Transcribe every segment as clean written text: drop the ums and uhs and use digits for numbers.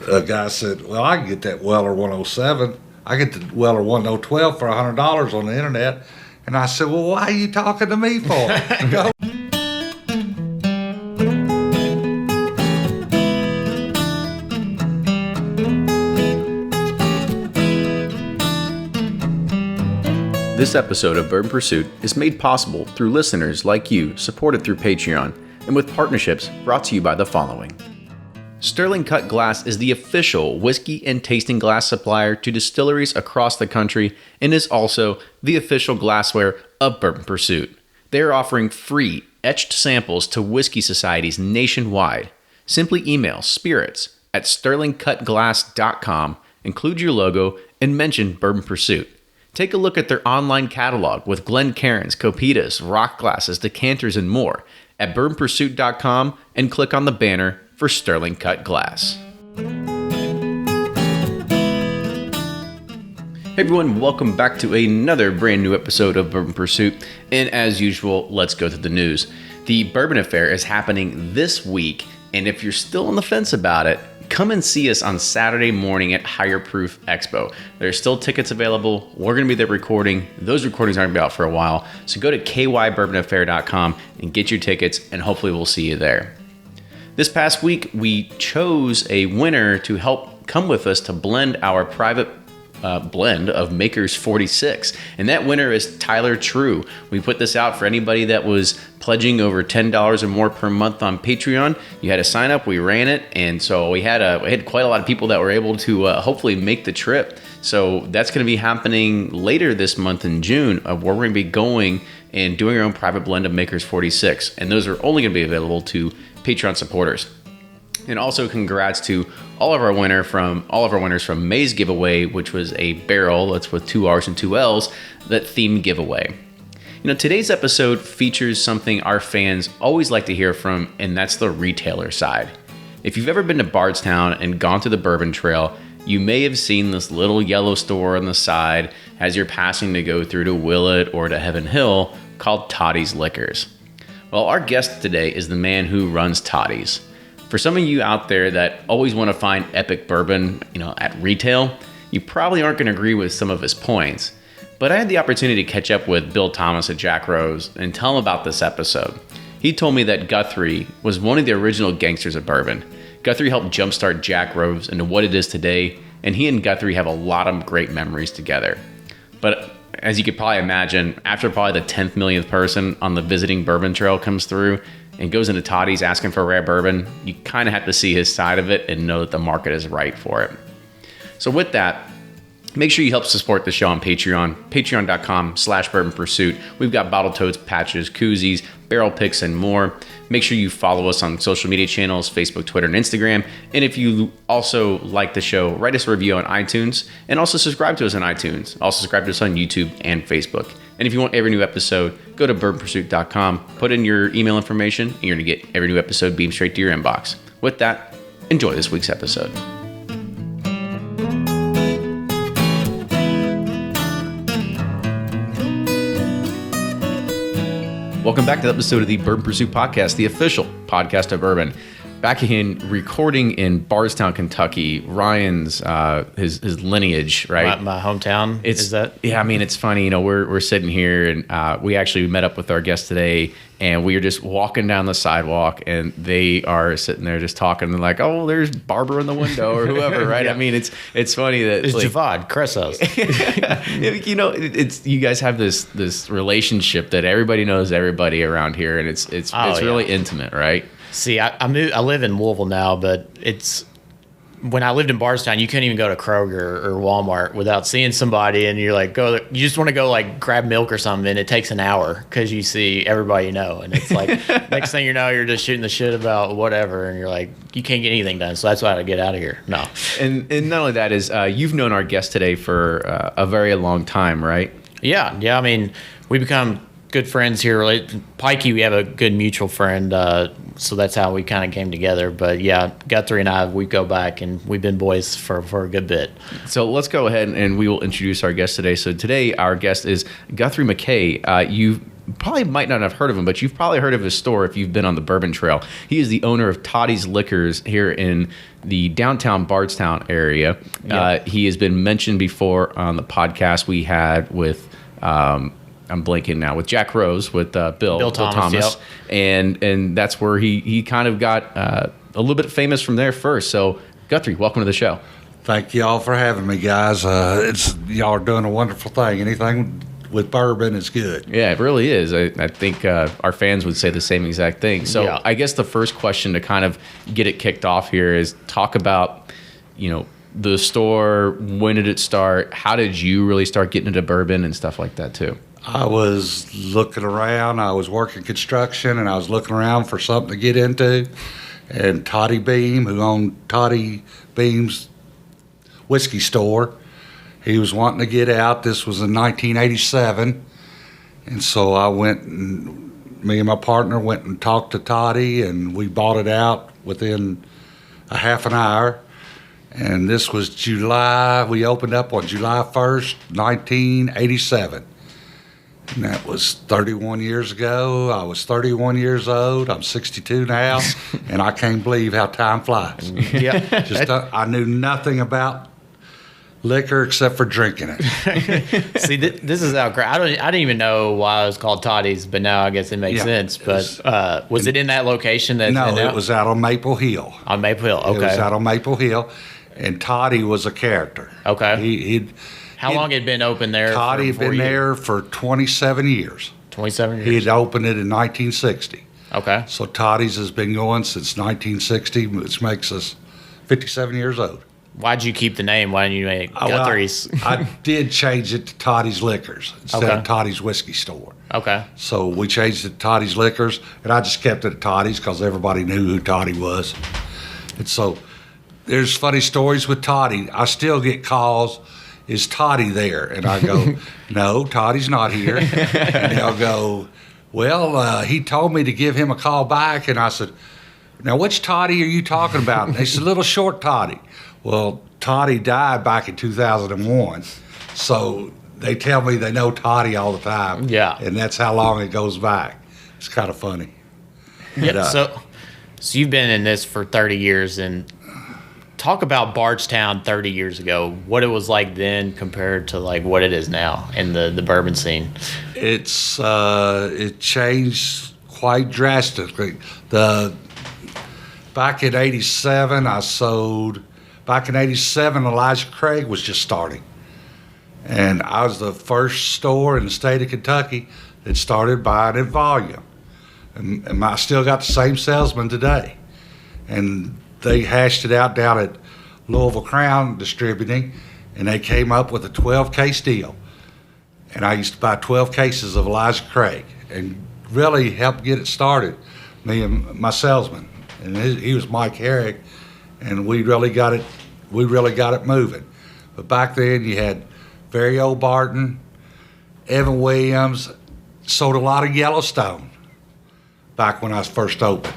A guy said, well, I can get that Weller 107. I get the Weller 1012 for $100 on the internet. And I said, well, why are you talking to me for? Go. This episode of Bourbon Pursuit is made possible through listeners like you, supported through Patreon, and with partnerships brought to you by the following. Sterling Cut Glass is the official whiskey and tasting glass supplier to distilleries across the country and is also the official glassware of Bourbon Pursuit. They are offering free etched samples to whiskey societies nationwide. Simply email spirits@sterlingcutglass.com, include your logo, and mention Bourbon Pursuit. Take a look at their online catalog with Glencairns, Copitas, rock glasses, decanters, and more at bourbonpursuit.com and click on the banner for Sterling Cut Glass. Hey everyone, welcome back to another brand new episode of Bourbon Pursuit. And as usual, let's go to the news. The Bourbon Affair is happening this week, and if you're still on the fence about it, come and see us on Saturday morning at Higher Proof Expo. There's still tickets available. We're going to be there recording. Those recordings aren't going to be out for a while. So go to kybourbonaffair.com and get your tickets, and hopefully we'll see you there. This past week, we chose a winner to help come with us to blend our private blend of Maker's 46. And that winner is Tyler True. We put this out for anybody that was pledging over $10 or more per month on Patreon. You had to sign up, we ran it, and so we had quite a lot of people that were able to hopefully make the trip. So that's going to be happening later this month in June, where we're going to be going and doing our own private blend of Maker's 46. And those are only going to be available to Patreon supporters. And also congrats to all of our winners from May's giveaway, which was a barrel, that's with 2 R's and 2 L's, that themed giveaway. You know, today's episode features something our fans always like to hear from, and that's the retailer side. If you've ever been to Bardstown and gone through the Bourbon Trail, you may have seen this little yellow store on the side as you're passing to go through to Willett or to Heaven Hill called Toddy's Liquors. Well, our guest today is the man who runs Toddy's. For some of you out there that always want to find epic bourbon, at retail, you probably aren't going to agree with some of his points. But I had the opportunity to catch up with Bill Thomas at Jack Rose and tell him about this episode. He told me that Guthrie was one of the original gangsters of bourbon. Guthrie helped jumpstart Jack Rose into what it is today, and he and Guthrie have a lot of great memories together. But as you could probably imagine, after probably the 10th millionth person on the visiting bourbon trail comes through and goes into Toddy's asking for rare bourbon, you kind of have to see his side of it and know that the market is right for it. So with that, make sure you help support the show on Patreon, patreon.com/Bourbon Pursuit. We've got bottle totes, patches, koozies, barrel picks, and more. Make sure you follow us on social media channels, Facebook, Twitter, and Instagram. And if you also like the show, write us a review on iTunes and also subscribe to us on iTunes. Also subscribe to us on YouTube and Facebook. And if you want every new episode, go to bourbonpursuit.com, put in your email information, and you're going to get every new episode beamed straight to your inbox. With that, enjoy this week's episode. Welcome back to the episode of the Bourbon Pursuit Podcast, the official podcast of bourbon. Back in recording in Bardstown, Kentucky, Ryan's his lineage, right? My hometown. Is that? Yeah, I mean, it's funny. We're sitting here, and we actually met up with our guest today, and we were just walking down the sidewalk, and they are sitting there just talking, and like, oh, there's Barbara in the window or whoever, right? Yeah. I mean, it's funny that it's like, Javad, Cressos. It's you guys have this relationship that everybody knows everybody around here, and it's really intimate, right? See, I live in Louisville now, but when I lived in Bardstown, you couldn't even go to Kroger or Walmart without seeing somebody, and you're like, you just want to go like grab milk or something, and it takes an hour because you see everybody you know, and it's like next thing you know, you're just shooting the shit about whatever, and you're like, you can't get anything done, so that's why I get out of here. No, and not only that is you've known our guest today for a very long time, right? Yeah. I mean, we become good friends here. Pikey, we have a good mutual friend, so that's how we kind of came together. But yeah, Guthrie and I, we go back, and we've been boys for a good bit. So let's go ahead and we will introduce our guest today. So today our guest is Guthrie McKay. probably might not have heard of him, but you've probably heard of his store if you've been on the Bourbon Trail. He is the owner of Toddy's Liquors here in the downtown Bardstown area. Yep. He has been mentioned before on the podcast we had with, I'm blanking now, with Jack Rose, with Bill Thomas. Yep. And that's where he kind of got a little bit famous from there first. So, Guthrie, welcome to the show. Thank y'all for having me, guys. Y'all are doing a wonderful thing. Anything with bourbon is good. Yeah, it really is. I think our fans would say the same exact thing. So Yeah. I guess the first question to kind of get it kicked off here is talk about, the store. When did it start? How did you really start getting into bourbon and stuff like that too? I was looking around. I was working construction, and I was looking around for something to get into. And Toddy Beam, who owned Toddy Beam's whiskey store, he was wanting to get out. This was in 1987. And so I went, and me and my partner went and talked to Toddy, and we bought it out within a half an hour. And this was July. We opened up on July 1st, 1987. And that was 31 years ago. I was 31 years old. I'm 62 now, and I can't believe how time flies. Yeah. Just I knew nothing about liquor except for drinking it. See, this is how great. I didn't even know why it was called Toddy's, but now I guess it makes Yeah, sense. it But was it in that location? No, it was out on Maple Hill. on Maple Hill. It was Okay. out on Maple Hill, and Toddy was a character. Okay. He'd How long had been open there? Toddy had before been you? there for 27 years. 27 He years. had opened it in 1960. Okay. So Toddy's has been going since 1960, which makes us 57 years old. Why'd you keep the name? Why didn't you make Well, Guthrie's? I did change it to Toddy's Liquors instead Okay. of Toddy's Whiskey Store. Okay. So we changed it to Toddy's Liquors, and I just kept it at Toddy's because everybody knew who Toddy was. And so there's funny stories with Toddy. I still get calls, is Toddy there? And I go, no, Toddy's not here. And they'll go, well, he told me to give him a call back. And I said, now which Toddy are you talking about? And they said, little short Toddy. Well, Toddy died back in 2001. So they tell me they know Toddy all the time. Yeah. And that's how long it goes back. It's kind of funny. Yeah. But, So you've been in this for 30 years, and talk about Bardstown 30 years ago. What it was like then compared to like what it is now in the bourbon scene. it changed quite drastically. Back in '87, I sold. Back in '87, Elijah Craig was just starting, and I was the first store in the state of Kentucky that started buying in volume. And I still got the same salesman today, and they hashed it out down at Louisville Crown Distributing, and they came up with a 12-case deal. And I used to buy 12 cases of Elijah Craig, and really helped get it started. Me and my salesman, and he was Mike Herrick, and we really got it moving. But back then you had Very Old Barton, Evan Williams, sold a lot of Yellowstone back when I was first open.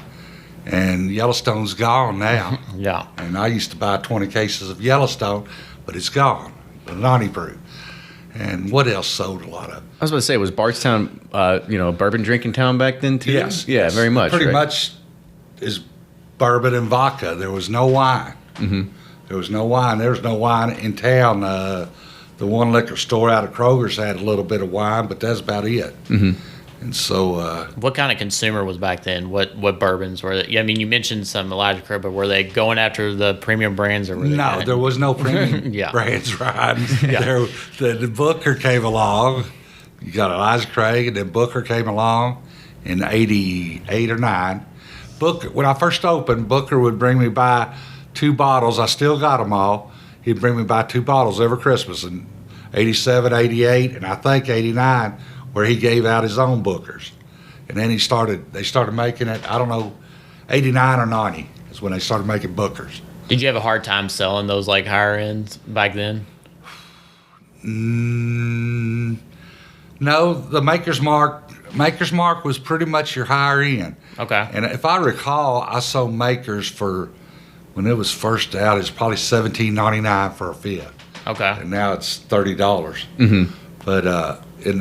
And Yellowstone's gone now. Yeah. And I used to buy 20 cases of Yellowstone, but it's gone, the 90 proof. And what else sold a lot of? I was about to say, was Bardstown, a bourbon drinking town back then too? Yes. Yeah, yes. very much. Pretty right? much is bourbon and vodka. There was no wine. Mm-hmm. There was no wine. There was no wine in town. The one liquor store out of Kroger's had a little bit of wine, but that's about it. Mm-hmm. And so, What kind of consumer was back then? What bourbons were they? I mean, you mentioned some Elijah Craig, but were they going after the premium brands, or were they no, kinda- there was no premium Yeah. brands riding. The Booker came along. You got Elijah Craig, and then Booker came along in '88 or '9. Booker, when I first opened, Booker would bring me by 2 bottles. I still got them all. He'd bring me by 2 bottles every Christmas in '87, '88, and I think '89, where he gave out his own Bookers. And then they started making it, I don't know, '89 or '90 is when they started making Bookers. Did you have a hard time selling those like higher ends back then? No, the Maker's Mark was pretty much your higher end. Okay. And if I recall, I sold Makers for, when it was first out, it's probably $17.99 for a fifth. Okay. And now it's $30. Mm-hmm. But in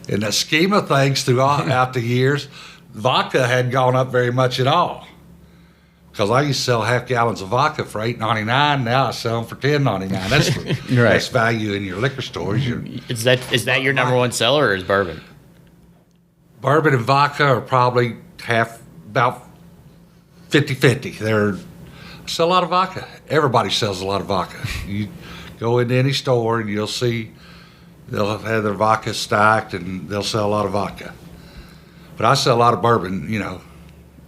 in the scheme of things throughout the years, vodka hadn't gone up very much at all. Because I used to sell half gallons of vodka for $8.99. Now I sell them for $10.99. That's the best value in your liquor stores. Is that your number one seller, or is bourbon? Bourbon and vodka are probably about 50-50. I sell a lot of vodka. Everybody sells a lot of vodka. You go into any store and you'll see they'll have their vodka stacked and they'll sell a lot of vodka. But I sell a lot of bourbon,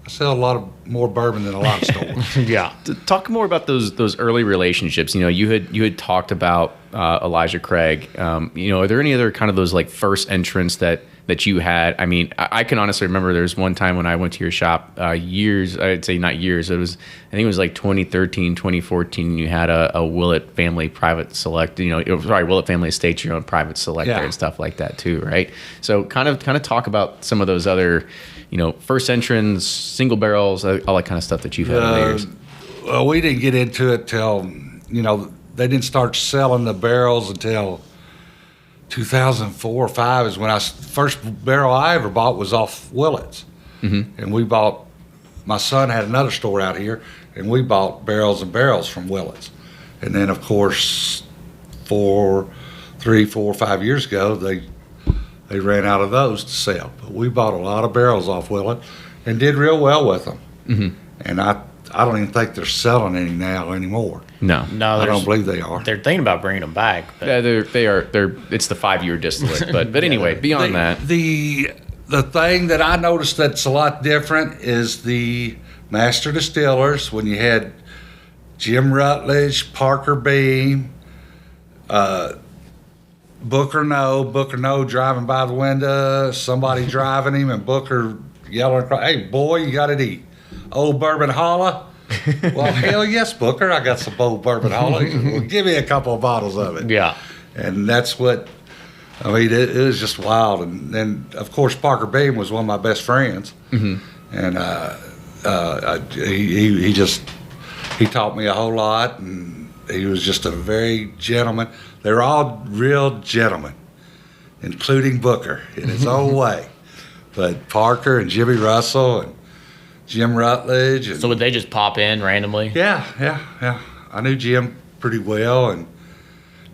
I sell a lot more bourbon than a lot of stores. Yeah. Talk more about those early relationships. You had talked about Elijah Craig. Are there any other kind of those like first entrants that you had? I mean, I can honestly remember there was one time when I went to your shop years, I'd say not years, I think it was like 2013, 2014, you had a Willett family private select, Willett family estates, your own private select there and stuff like that too, right? So kind of talk about some of those other, first entrants, single barrels, all that kind of stuff that you've had over the years. Well, we didn't get into it till, they didn't start selling the barrels until 2004 or 5 is when first barrel I ever bought was off Willett's. Mm-hmm. And my son had another store out here, and we bought barrels and barrels from Willett's. And then, of course, 3, 4, 5 years ago, they ran out of those to sell. But we bought a lot of barrels off Willett and did real well with them. Mm-hmm. And I don't even think they're selling any now anymore. No, I don't believe they are. They're thinking about bringing them back. But. Yeah, they are. It's the 5-year distillate. But anyway, beyond that, the thing that I noticed that's a lot different is the master distillers. When you had Jim Rutledge, Parker Beam, Booker No driving by the window, somebody driving him, and Booker yelling, "Hey boy, you got to eat Old Bourbon Holla." Well, hell yes, Booker, I got some Old Bourbon Holla. Well, give me a couple of bottles of it. Yeah. And that's what, it was just wild. And then, of course, Parker Beam was one of my best friends. Mm-hmm. And he taught me a whole lot, and he was just a very gentleman. They were all real gentlemen, including Booker in his own way. But Parker and Jimmy Russell and Jim Rutledge. So would they just pop in randomly? Yeah. I knew Jim pretty well, and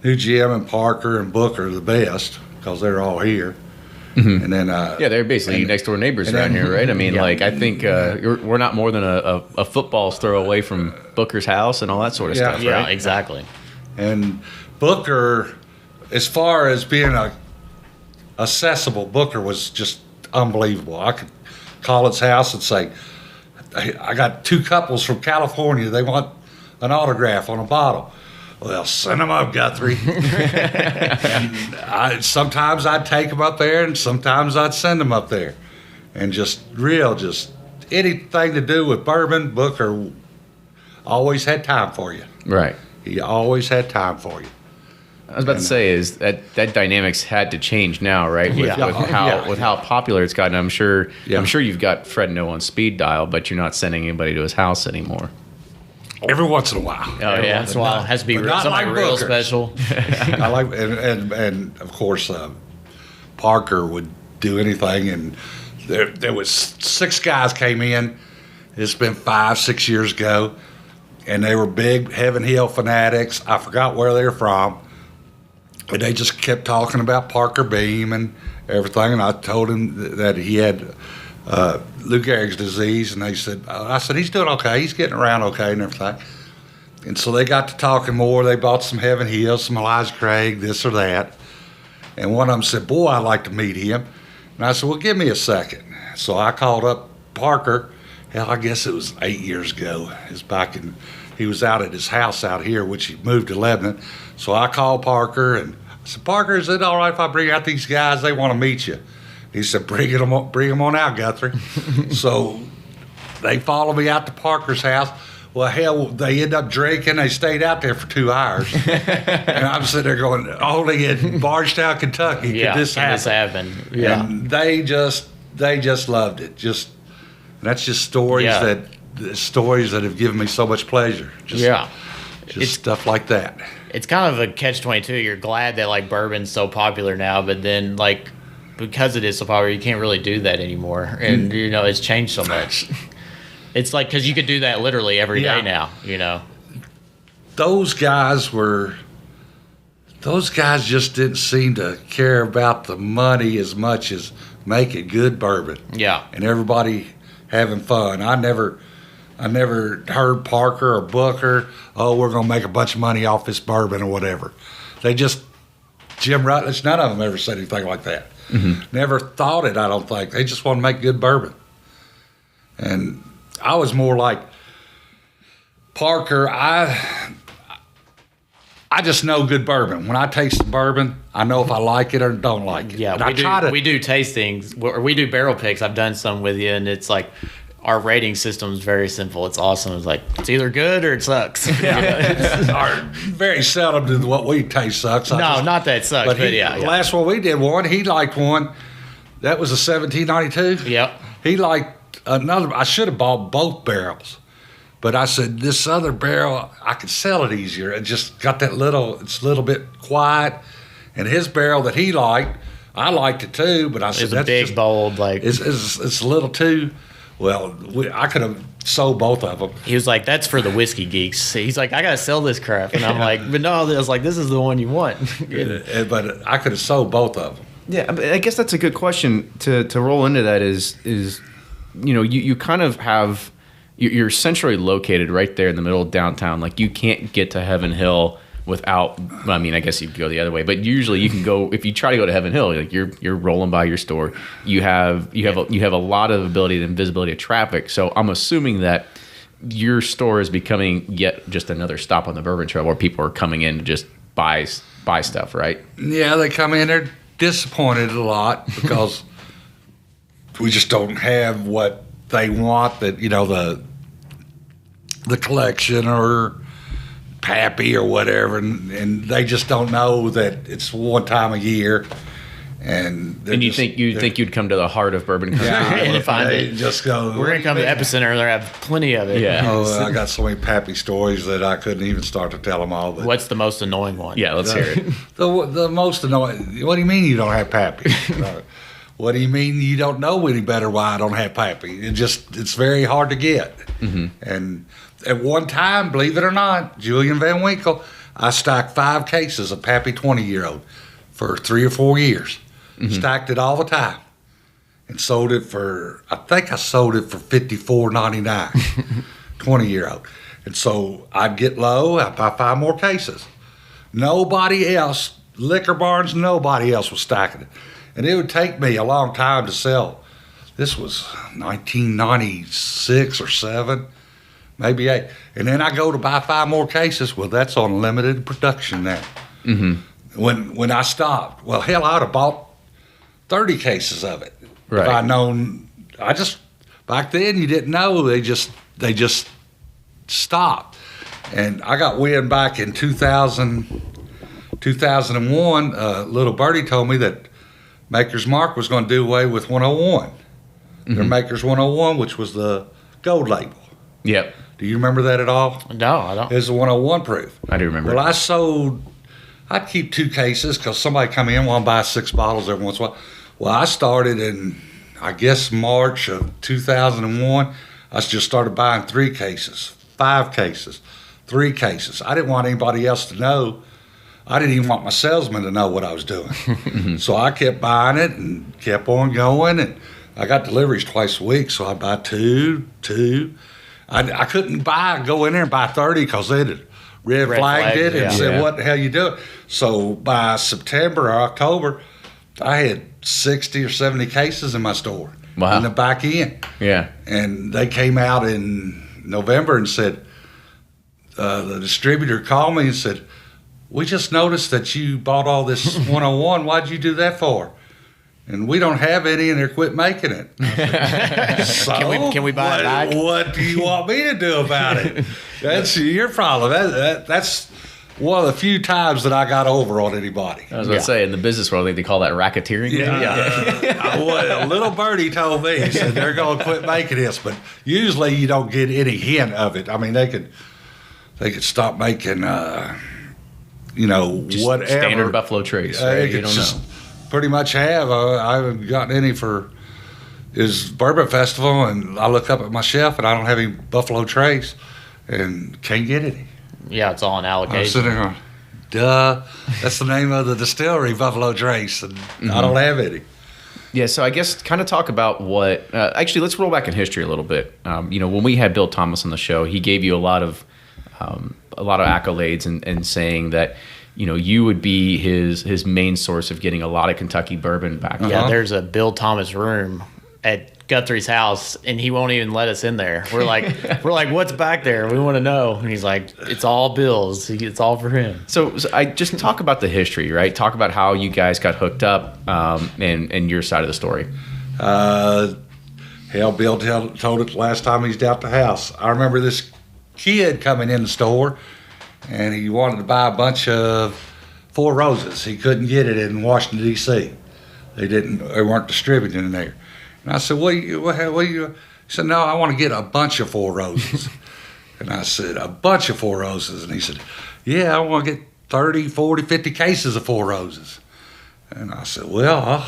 knew Jim and Parker and Booker the best because they're all here. Mm-hmm. And then they're basically next door neighbors around here, right? I mean, I think we're not more than a football's throw away from Booker's house and all that sort of stuff, right? Yeah, exactly. And Booker, as far as being accessible, Booker was just unbelievable. I could call his house and say, I got 2 couples from California. They want an autograph on a bottle. Well, send them up, Guthrie. And sometimes I'd take them up there, and sometimes I'd send them up there. And just anything to do with bourbon, Booker always had time for you. Right. He always had time for you. I was about to say is that dynamics had to change now, right? With how popular it's gotten. I'm sure you've got Fred No on speed dial, but you're not sending anybody to his house anymore. Every once in a while. Oh yeah, once in a while. It has to be something like real special. I like and of course Parker would do anything, and there was 6 guys came in. It's been 5-6 years ago, and they were big Heaven Hill fanatics. I forgot where they were from. And they just kept talking about Parker Beam and everything, and I told him that he had Lou Gehrig's disease, and I said, he's doing okay, he's getting around okay and everything. And so they got to talking more. They bought some Heaven Hill, some Elijah Craig, this or that. And one of them said, boy, I'd like to meet him. And I said, well, give me a second. So I called up Parker. Hell, I guess it was 8 years ago. He was out at his house out here, which he moved to Lebanon. So I called Parker, and I said, Parker, is it all right if I bring out these guys? They want to meet you. He said, bring them on out, Guthrie. So they followed me out to Parker's house. Well, hell, they ended up drinking. They stayed out there for 2 hours. And I'm sitting there going, only in Bardstown, Kentucky could this happen. Yeah. And they just loved it. That's just stories that have given me so much pleasure. Just stuff like that. It's kind of a catch-22. You're glad that bourbon's so popular now, but then because it is so popular, you can't really do that anymore. And, it's changed so much. It's like, because you could do that literally every day now, Those guys just didn't seem to care about the money as much as making good bourbon. Yeah. And everybody having fun. I never heard Parker or Booker, we're going to make a bunch of money off this bourbon or whatever. Jim Rutledge, none of them ever said anything like that. Mm-hmm. Never thought it, I don't think. They just want to make good bourbon. And I was more like Parker. I just know good bourbon. When I taste the bourbon, I know if I like it or don't like it. Yeah, we do tastings, or we do barrel picks. I've done some with you, and it's like our rating system is very simple. It's awesome. It's like, it's either good or it sucks. Yeah. Very seldom do what we taste sucks. Not that it sucks, but yeah. The last one we did he liked one. That was a 1792. Yep. He liked another. I should have bought both barrels. But I said, this other barrel, I could sell it easier. It just got that it's a little bit quiet. And his barrel that he liked, I liked it too. But I said, it's big, bold. Like it's a little too, I could have sold both of them. He was like, that's for the whiskey geeks. He's like, I got to sell this crap. And I'm like, but no, I was like, this is the one you want. But I could have sold both of them. Yeah, I guess that's a good question to roll into that is you kind of have... You're centrally located right there in the middle of downtown. Like, you can't get to Heaven Hill without. I mean, I guess you could go the other way, but usually you can go. If you try to go to Heaven Hill, like you're rolling by your store. You have a lot of ability and visibility of traffic. So I'm assuming that your store is becoming yet just another stop on the Bourbon Trail where people are coming in to just buy stuff, right? Yeah, they come in. They're disappointed a lot because we just don't have what they want. That the collection or Pappy or whatever, and they just don't know that it's one time a year. And you think you'd come to the heart of bourbon country and find it? Just go. We're gonna come to Epicenter. There have plenty of it. Yeah. I got so many Pappy stories that I couldn't even start to tell them all. But what's the most annoying one? Yeah, let's hear it. The most annoying. What do you mean you don't have Pappy? What do you mean you don't know any better why I don't have Pappy? It's very hard to get. Mm-hmm. And at one time, believe it or not, Julian Van Winkle, I stacked 5 cases of Pappy 20-year-old for 3 or 4 years. Mm-hmm. Stacked it all the time. And sold it for, I think I sold it for $54.99, 20-year-old. And so I'd get low, I'd buy 5 more cases. Nobody else, liquor barns, nobody else was stacking it. And it would take me a long time to sell. This was 1996 or 7, maybe 8. And then I go to buy 5 more cases. Well, that's on limited production now. Mm-hmm. When I stopped, well, hell, I'd have bought 30 cases of it. Right. If I'd known, back then you didn't know. They just stopped. And I got wind back in 2001, little birdie told me that Maker's Mark was going to do away with 101. Mm-hmm. Their Maker's 101, which was the gold label. Yep. Do you remember that at all? No, I don't. It was a 101 proof. I do remember. Well, I'd keep 2 cases because somebody come in, want to buy 6 bottles every once in a while. Well, I started in, I guess, March of 2001. I just started buying 3 cases, 5 cases, 3 cases. I didn't want anybody else to know. I didn't even want my salesman to know what I was doing. So I kept buying it and kept on going. And I got deliveries twice a week, so I'd buy 2. I couldn't go in there and buy 30 because they'd red flagged it and said, what the hell you doing? So by September or October, I had 60 or 70 cases in my store. Wow. In the back end. Yeah. And they came out in November and said, the distributor called me and said, we just noticed that you bought all this 101. Why'd you do that for? And we don't have any, and they quit making it. Said, so, can we buy it back? What do you want me to do about it? That's your problem. That's one of the few times that I got over on anybody. I was going to say, in the business world, I think they call that racketeering. A little birdie told me, he said, they're going to quit making this. But usually you don't get any hint of it. I mean, they could stop making... just whatever. Standard Buffalo Trace, right? You don't know. pretty much have. I haven't gotten any for his Bourbon Festival, and I look up at my shelf and I don't have any Buffalo Trace, and can't get any. Yeah, it's all on I'm allocation. sitting there going, duh, that's the name of the distillery, Buffalo Trace, and I don't have any. Yeah, so I guess kind of talk about what. Actually, let's roll back in history a little bit. When we had Bill Thomas on the show, he gave you a lot of accolades and saying that you would be his main source of getting a lot of Kentucky bourbon back. Yeah, there's a Bill Thomas room at Guthrie's house, and he won't even let us in there. We're like, what's back there? We want to know. And he's like, it's all Bill's. It's all for him. So I just talk about the history, right? Talk about how you guys got hooked up, and your side of the story. Hell, Bill told it the last time he's down at the house. I remember this kid coming in the store, and he wanted to buy a bunch of Four Roses. He couldn't get it in Washington, D.C. They weren't distributed in there. And I said, what you? He said, no, I want to get a bunch of Four Roses. And I said, a bunch of Four Roses? And he said, yeah, I want to get 30, 40, 50 cases of Four Roses. And I said, well,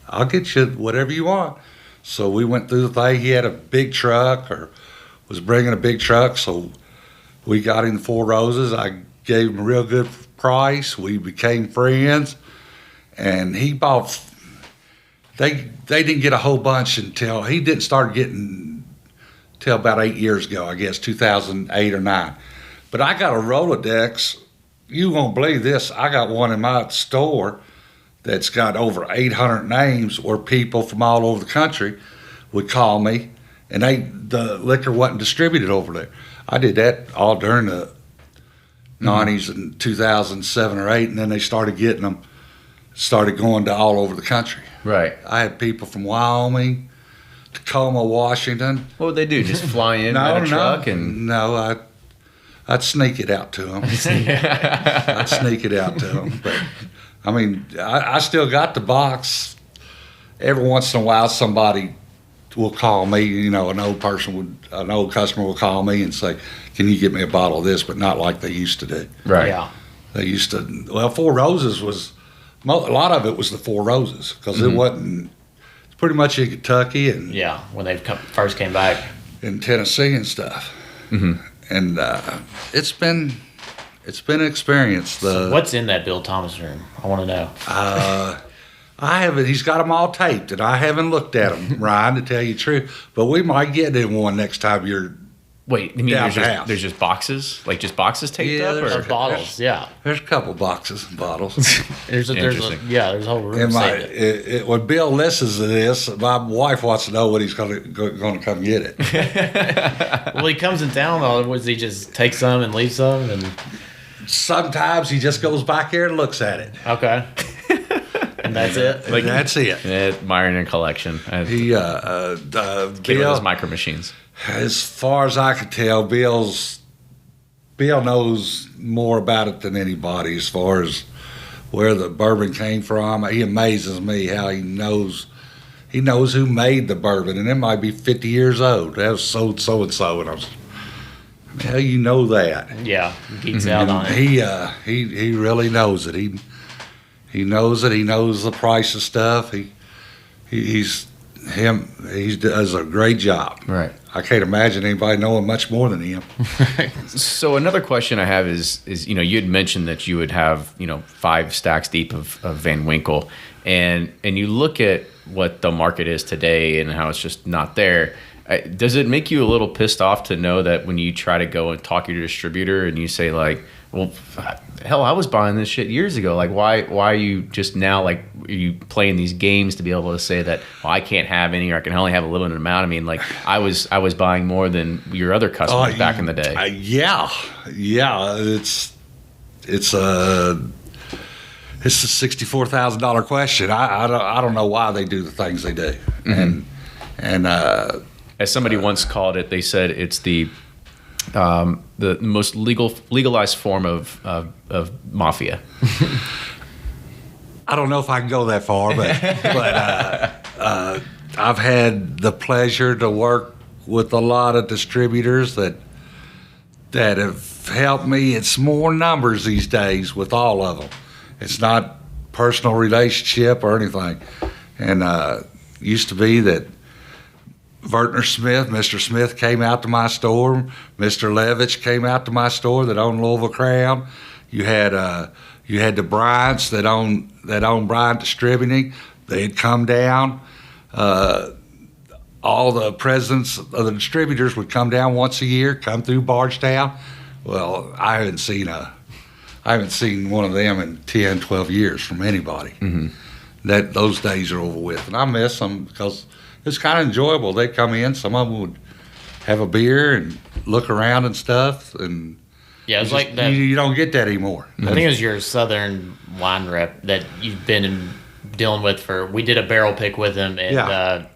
I'll get you whatever you want. So we went through the thing. He had a big truck, or was bringing a big truck, so we got him the Four Roses. I gave him a real good price. We became friends, and he bought. They didn't get a whole bunch until he didn't start getting till about 8 years ago, I guess 2008 or 9. But I got a Rolodex. You won't believe this. I got one in my store that's got over 800 names, where people from all over the country would call me, and the liquor wasn't distributed over there. I did that all during the 90s and 2007 or 8, and then they started getting them, started going to all over the country. Right. I had people from Wyoming, Tacoma, Washington. What would they do? Just fly in in a truck? No, I'd sneak it out to them. I'd sneak it out to them. But, I mean, I still got the box. Every once in a while, somebody will call me. An old customer will call me and say, "Can you get me a bottle of this?" But not like they used to do. Right. Yeah. They used to. Well, Four Roses was a lot of it was the Four Roses, because it wasn't. It's pretty much in Kentucky and when they first came back in Tennessee and stuff. Mm-hmm. And it's been an experience. So what's in that Bill Thomas room? I want to know. I haven't. He's got them all taped, and I haven't looked at them, Ryan, to tell you the truth. But we might get in one next time you're. Wait, you mean down there's just boxes, like just boxes taped up, There's bottles. Yeah. There's a couple boxes and bottles. there's a whole room. When Bill listens to this, my wife wants to know when he's going to come get it. Well, he comes in town, though. Does he just take some and leave some? And sometimes he just goes back there and looks at it. Okay. And that's it. That's it. Admiring a collection. He Bill micro machines. As far as I could tell, Bill knows more about it than anybody. As far as where the bourbon came from, he amazes me how he knows who made the bourbon, and it might be 50 years old. That was so and so, and I was, how you know that? Yeah, he geeks out on it. He really knows it. He knows it. He knows the price of stuff. He does a great job. Right. I can't imagine anybody knowing much more than him. So another question I have is you had mentioned that you would have 5 stacks deep of Van Winkle, and you look at what the market is today and how it's just not there. Does it make you a little pissed off to know that when you try to go and talk to your distributor and you say like, well, hell, I was buying this shit years ago. Like, why are you just now, like, are you playing these games to be able to say that, well, I can't have any, or I can only have a limited amount? I mean, like, I was buying more than your other customers back in the day. Yeah. It's a $64,000 question. I don't know why they do the things they do. Mm-hmm. And as somebody once called it, they said it's the most legalized form of mafia. I don't know if I can go that far, but I've had the pleasure to work with a lot of distributors that have helped me. It's more numbers these days with all of them. It's not personal relationship or anything. And used to be that Vertner Smith, Mr. Smith came out to my store. Mr. Levitch came out to my store that owned Louisville Crown. You had the Bryants that owned Bryant Distributing. They'd come down. All the presidents of the distributors would come down once a year, come through Bardstown. Well, I haven't seen one of them in 10, 12 years from anybody. Mm-hmm. Those days are over with, and I miss them because it's kind of enjoyable. They come in, some of them would have a beer and look around and stuff, and yeah, it's like that. You don't get that anymore. I think it was your Southern wine rep that you've been dealing with we did a barrel pick with him, and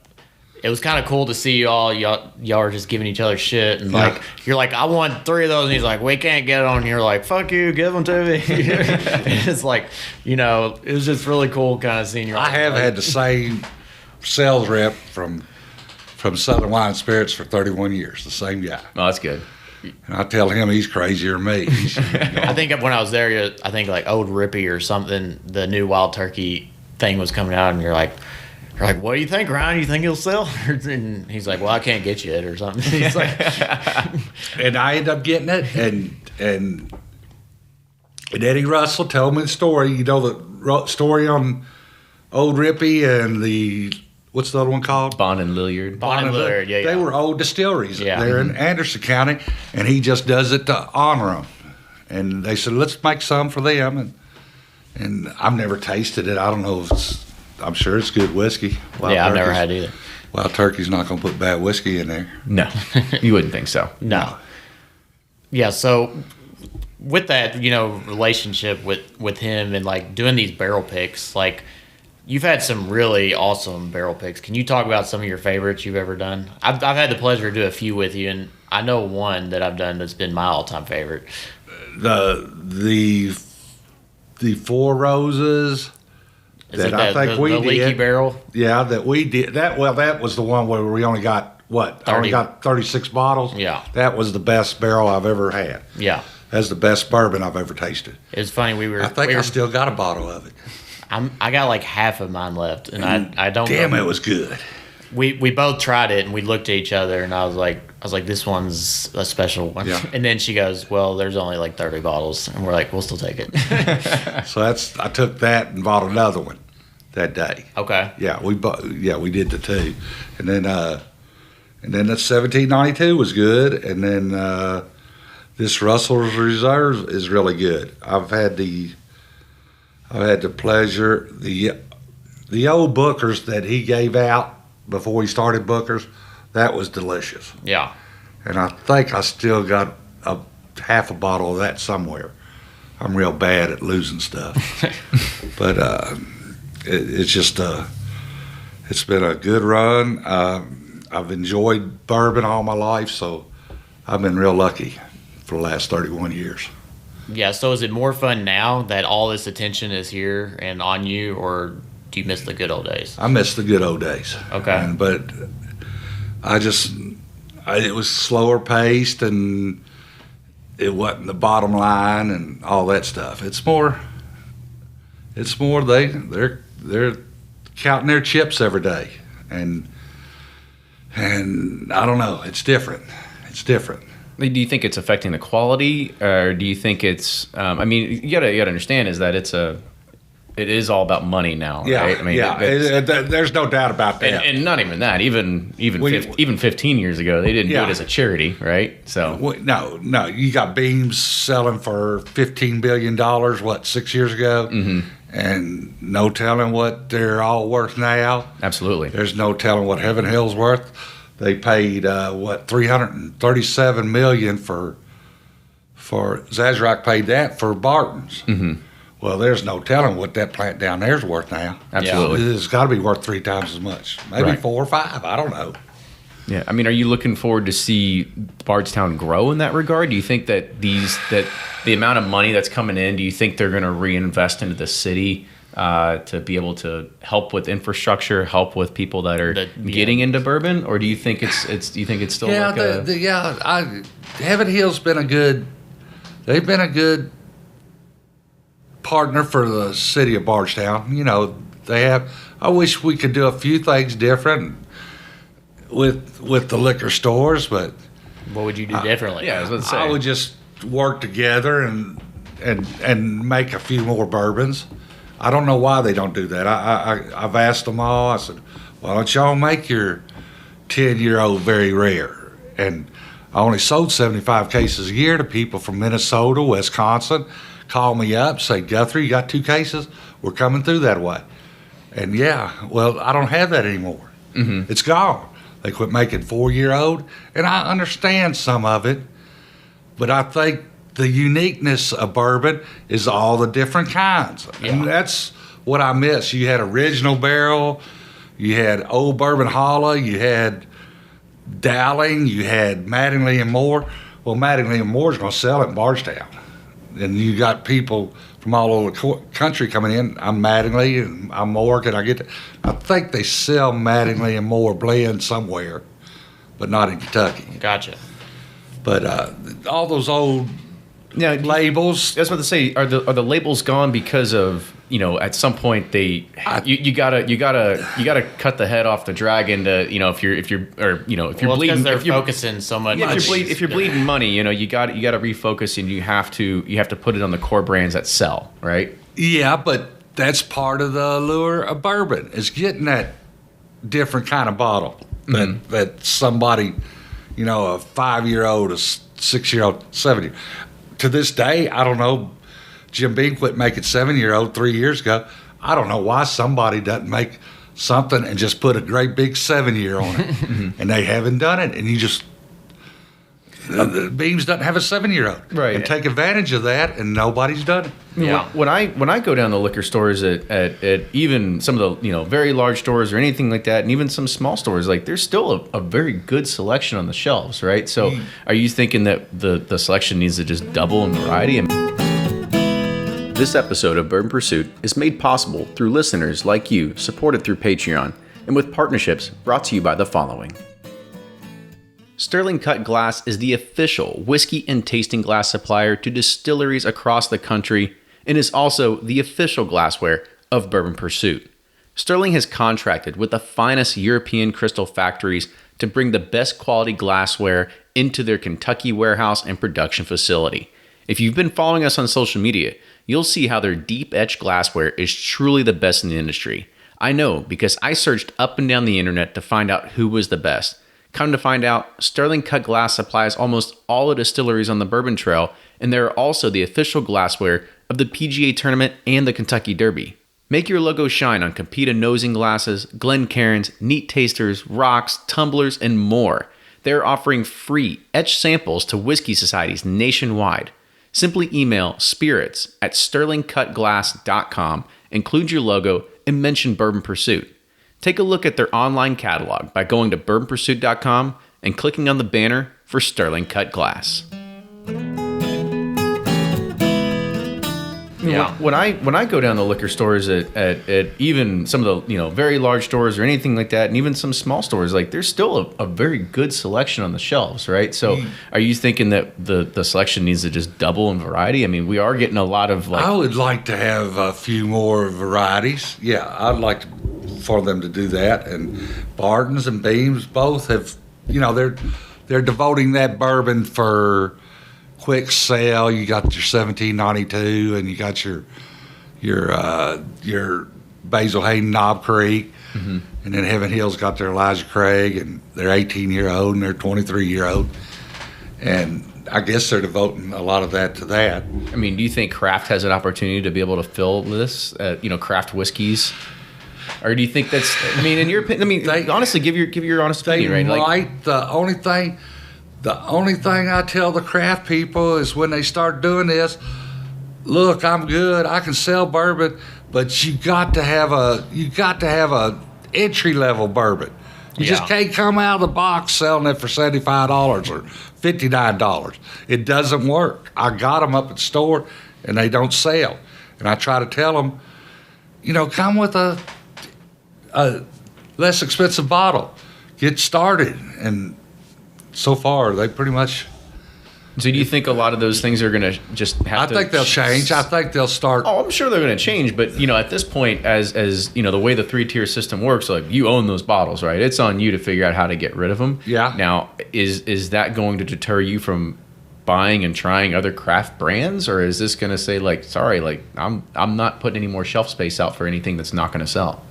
it was kind of cool to see y'all are just giving each other shit, and like you're like, I want 3 of those, and he's like, we can't get on. And you're like, fuck you, give them to me. It's like, it was just really cool kind of seeing your. I have had the same sales rep from Southern Wine and Spirits for 31 years, the same guy. Oh, that's good. And I tell him he's crazier than me. I think when I was there, I think like Old Rippy or something, the new Wild Turkey thing was coming out, and you're like, what do you think, Ryan? You think he'll sell? And he's like, well, I can't get you it or something. He's like, and I ended up getting it, and Eddie Russell told me the story. The story on Old Rippy and what's the other one called? Bond and Lilliard. Bond and Lilliard, yeah. They were old distilleries. Yeah. They're in Anderson County, and he just does it to honor them. And they said, let's make some for them. And I've never tasted it. I don't know if I'm sure it's good whiskey. I've never had either. Wild Turkey's not going to put bad whiskey in there. No, you wouldn't think so. No. Yeah, so with that, relationship with him and like doing these barrel picks, like you've had some really awesome barrel picks. Can you talk about some of your favorites you've ever done? I've had the pleasure to do a few with you, and I know one that I've done that's been my all-time favorite. The Four Roses. I think we did. The leaky barrel? Yeah, that we did. That was the one where we only got, I only got 36 bottles? Yeah. That was the best barrel I've ever had. Yeah. That's the best bourbon I've ever tasted. It's funny, I still got a bottle of it. I got like half of mine left, and I don't know. Damn, it was good. We both tried it, and we looked at each other, and I was like, this one's a special one. Yeah. And then she goes, well, there's only like 30 bottles, and we're like, we'll still take it. So I took that and bought another one that day. Okay. Yeah, we did the two, and then the 1792 was good, and then this Russell's Reserve is really good. I've had the pleasure, the old Booker's that he gave out before he started Booker's, that was delicious. Yeah. And I think I still got half a bottle of that somewhere. I'm real bad at losing stuff. But it's just it's been a good run. I've enjoyed bourbon all my life, so I've been real lucky for the last 31 years. Yeah, so is it more fun now that all this attention is here and on you, or do you miss the good old days? I miss the good old days. Okay. But it was slower paced, and it wasn't the bottom line and all that stuff. It's more they're counting their chips every day, and I don't know. It's different. Do you think it's affecting the quality, or do you think it's? You gotta understand is that it is all about money now, Yeah, right? I mean, there's no doubt about that. and not even that. Even 15 years ago, they didn't do it as a charity, right? So no, you got Beams selling for $15 billion. 6 years ago, and no telling what they're all worth now. Absolutely, there's no telling what Heaven Hill's worth. They paid $337 million for Sazerac paid that for Barton's. Mm-hmm. Well, there's no telling what that plant down there's worth now. Absolutely, it's got to be worth 3 times as much, maybe 4 or 5. I don't know. Yeah, are you looking forward to see Bardstown grow in that regard? Do you think that the amount of money that's coming in, do you think they're going to reinvest into the city to be able to help with infrastructure, help with people that are getting into bourbon, or do you think it's still Heaven Hill's been a good partner for the city of Bardstown. You know, they have. I wish we could do a few things different with the liquor stores, but What would you do differently? Yeah, I was about to say. I would just work together and make a few more bourbons. I don't know why they don't do that. I've asked them all. I said, why don't y'all make your 10-year-old very rare? And I only sold 75 cases a year to people from Minnesota, Wisconsin. Call me up, say, Guthrie, you got 2 cases? We're coming through that way. And yeah, well, I don't have that anymore. Mm-hmm. It's gone. They quit making 4-year-old. And I understand some of it, but I think the uniqueness of bourbon is all the different kinds. And that's what I miss. You had original barrel, you had old bourbon hollow, you had Dowling, you had Mattingly and Moore. Well, Mattingly and Moore is going to sell it in Bardstown. And you got people from all over the country coming in. I'm Mattingly and I'm Moore. Can I get that? I think they sell Mattingly and Moore blend somewhere, but not in Kentucky. Gotcha. But all those old Now, labels. I was about to say, are the labels gone because of, you know, at some point you gotta cut the head off the dragon to, you know, if you're bleeding, they're if you're focusing so much. yeah, if you're bleeding money, you know, you got to refocus, and you have to put it on the core brands that sell, right? Yeah, but that's part of the allure of bourbon, is getting that different kind of bottle that somebody, you know, a 5-year-old, a 6-year-old, 7-year. To this day, I don't know. Jim Beam quit making 7-year-old 3 years ago. I don't know why somebody doesn't make something and just put a great big 7-year on it, and they haven't done it. And you just Beams doesn't have a 7-year-old, Right. And take advantage of that, and nobody's done it. Yeah. When I go down to liquor stores at even some of the, you know, very large stores or anything like that, and even some small stores, like there's still a very good selection on the shelves, right? So are you thinking that the selection needs to just double in variety? This episode of Bourbon Pursuit is made possible through listeners like you, supported through Patreon, and with partnerships brought to you by the following. Sterling Cut Glass is the official whiskey and tasting glass supplier to distilleries across the country and is also the official glassware of Bourbon Pursuit. Sterling has contracted with the finest European crystal factories to bring the best quality glassware into their Kentucky warehouse and production facility. If you've been following us on social media, you'll see how their deep etched glassware is truly the best in the industry. I know because I searched up and down the internet to find out who was the best. Come to find out, Sterling Cut Glass supplies almost all the distilleries on the Bourbon Trail, and they're also the official glassware of the PGA Tournament and the Kentucky Derby. Make your logo shine on Capita nosing glasses, Glencairns, neat tasters, rocks, tumblers, and more. They're offering free etched samples to whiskey societies nationwide. Simply email spirits@sterlingcutglass.com, include your logo, and mention Bourbon Pursuit. Take a look at their online catalog by going to bourbonpursuit.com and clicking on the banner for Sterling Cut Glass. Yeah. When I go down to liquor stores at even some of the, you know, very large stores or anything like that, and even some small stores, like there's still a very good selection on the shelves, right? So are you thinking that the selection needs to just double in variety? I mean, we are getting a lot of like. I would like to have a few more varieties. Yeah, I'd like for them to do that. And Barton's and Beams both have, you know, they're devoting that bourbon for quick sale. You got your 1792, and you got your Basil Hayden Knob Creek, and then Heaven Hill's got their Elijah Craig, and their 18-year-old and their 23-year-old, and I guess they're devoting a lot of that to that. I mean, do you think craft has an opportunity to be able to fill this, you know, craft whiskeys? Or do you think that's? I mean, in your opinion, I mean, honestly, give your honest opinion, right? Like the only thing I tell the craft people is when they start doing this, look, I'm good, I can sell bourbon, but you got to have a entry level bourbon. You just can't come out of the box selling it for $75 or $59. It doesn't work. I got them up at the store and they don't sell. And I try to tell them, you know, come with a less expensive bottle. Get started. And so far, they pretty much So do you think a lot of those things are going to just have to... I think they'll change. I think they'll start. Oh, I'm sure they're going to change, but at this point, as you know, the way the 3-tier system works, like you own those bottles, right? It's on you to figure out how to get rid of them. Yeah. Now, is that going to deter you from buying and trying other craft brands, or is this going to say like, sorry, like I'm not putting any more shelf space out for anything that's not going to sell?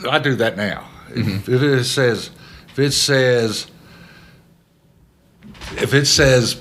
I do that now. If it says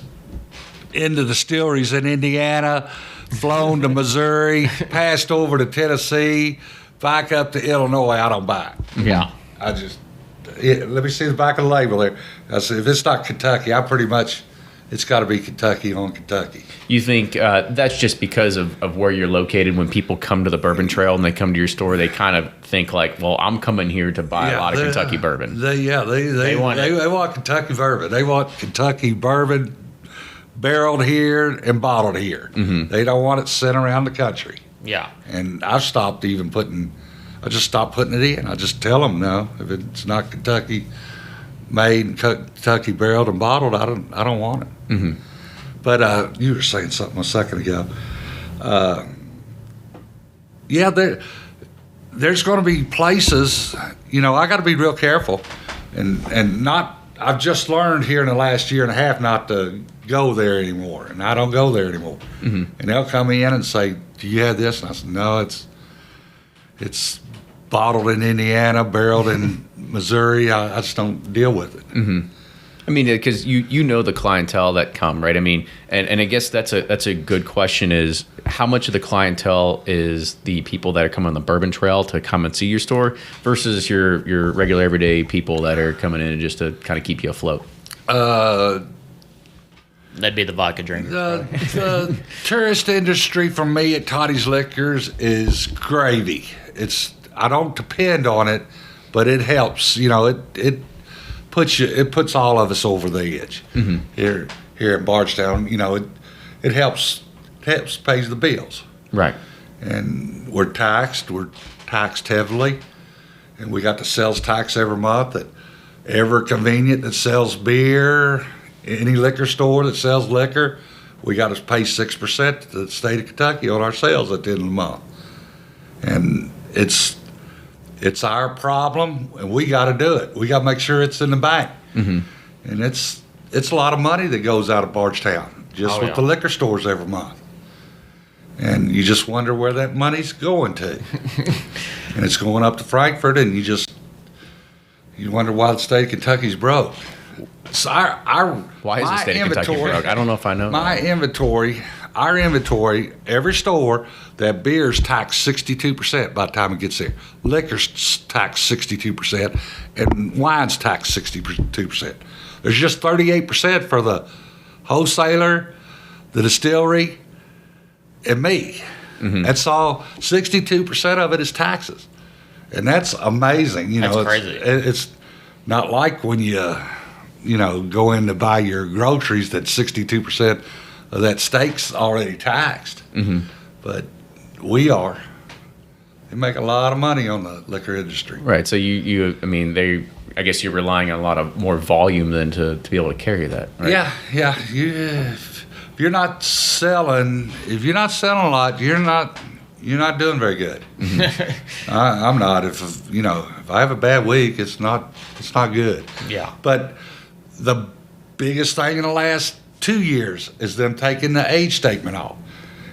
into distilleries in Indiana, flown to Missouri, passed over to Tennessee, back up to Illinois, I don't buy it. Yeah. Let me see the back of the label there. I said, if it's not Kentucky, it's got to be Kentucky on Kentucky. You think that's just because of where you're located? When people come to the Bourbon Trail and they come to your store, they kind of think like, well, I'm coming here to buy a lot of Kentucky bourbon. They want Kentucky bourbon. They want Kentucky bourbon barreled here and bottled here. Mm-hmm. They don't want it sent around the country. Yeah. And I've stopped even putting it in. I just tell them, no, if it's not Kentucky made and Kentucky barreled and bottled, I don't want it. Mm-hmm. But you were saying something a second ago. There's going to be places, I got to be real careful and not. I've just learned here in the last year and a half not to go there anymore, and I don't go there anymore. Mm-hmm. And they'll come in and say, "Do you have this?" And I said, "No, it's bottled in Indiana, barreled in Missouri. I just don't deal with it." Mm-hmm. I mean, because you know the clientele that come, right? I mean, and I guess that's a good question is how much of the clientele is the people that are coming on the Bourbon Trail to come and see your store versus your regular everyday people that are coming in just to kind of keep you afloat? That'd be the vodka drinkers. The tourist industry for me at Toddy's Liquors is gravy. I don't depend on it, but it helps. It puts all of us over the edge. Mm-hmm. Here in Bardstown. It helps pays the bills. Right. And we're taxed heavily, and we got the sales tax every month at every convenient that sells beer, any liquor store that sells liquor. We got to pay 6% to the state of Kentucky on our sales at the end of the month, and it's our problem, and we got to do it. We got to make sure it's in the bank. Mm-hmm. And it's a lot of money that goes out of Bardstown just with the liquor stores every month. And you just wonder where that money's going to. And it's going up to Frankfurt, and you wonder why the state of Kentucky's broke. So why is the state of Kentucky broke? I don't know if I know. Our inventory, every store, that beer's taxed 62% by the time it gets there. Liquor's taxed 62%, and wine's taxed 62%. There's just 38% for the wholesaler, the distillery, and me. Mm-hmm. That's all. 62% of it is taxes, and that's amazing. That's crazy. It's not like when you go in to buy your groceries that 62% of that steak's already taxed. Mm-hmm. But they make a lot of money on the liquor industry. Right. So I guess you're relying on a lot of more volume than to be able to carry that. Right? Yeah. If you're not selling a lot, you're not doing very good. Mm-hmm. I'm not. If I have a bad week, it's not good. Yeah. But the biggest thing in the last 2 years is them taking the age statement off.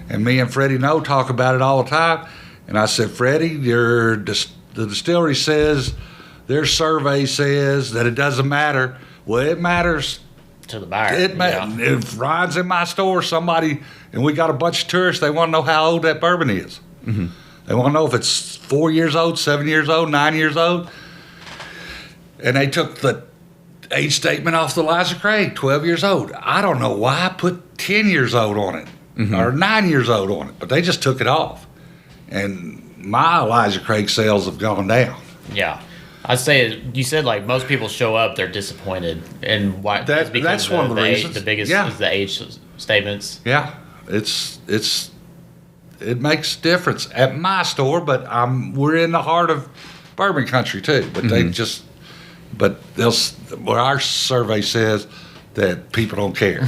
And me and Freddie No talk about it all the time. And I said, Freddie, the distillery says, their survey says that it doesn't matter. Well, it matters to the buyer. If Ryan's in my store, and we got a bunch of tourists, they want to know how old that bourbon is. Mm-hmm. They want to know if it's 4 years old, 7 years old, 9 years old. And they took the age statement off the Elijah Craig, 12 years old. I don't know why I put 10 years old on it, mm-hmm. or 9 years old on it, but they just took it off. And my Elijah Craig sales have gone down. Yeah. I'd say you said like most people show up, they're disappointed, and why? That's one of the reasons. The biggest is the age statements. Yeah, it makes a difference at my store, but we're in the heart of bourbon country too. But mm-hmm. where our survey says that people don't care.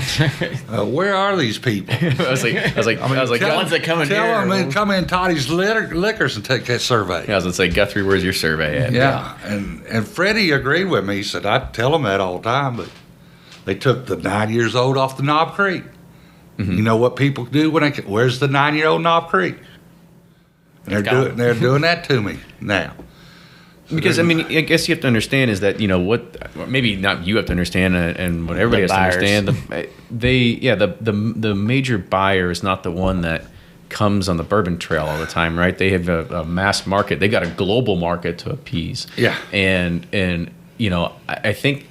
Where are these people? I was like, the ones that come in Tell here. them and come in Toddy's liquors and take that survey. I was gonna say, Guthrie, where's your survey at? Yeah, and Freddie agreed with me. He said, I tell them that all the time, but they took the 9 years old off the Knob Creek. Mm-hmm. You know what people do when where's the 9-year-old Knob Creek? And they're doing that to me now. Because I mean, I guess you have to understand is that what maybe not you have to understand, and what everybody has to understand. The major buyer is not the one that comes on the Bourbon Trail all the time, right? They have a mass market. They got a global market to appease. Yeah, and I think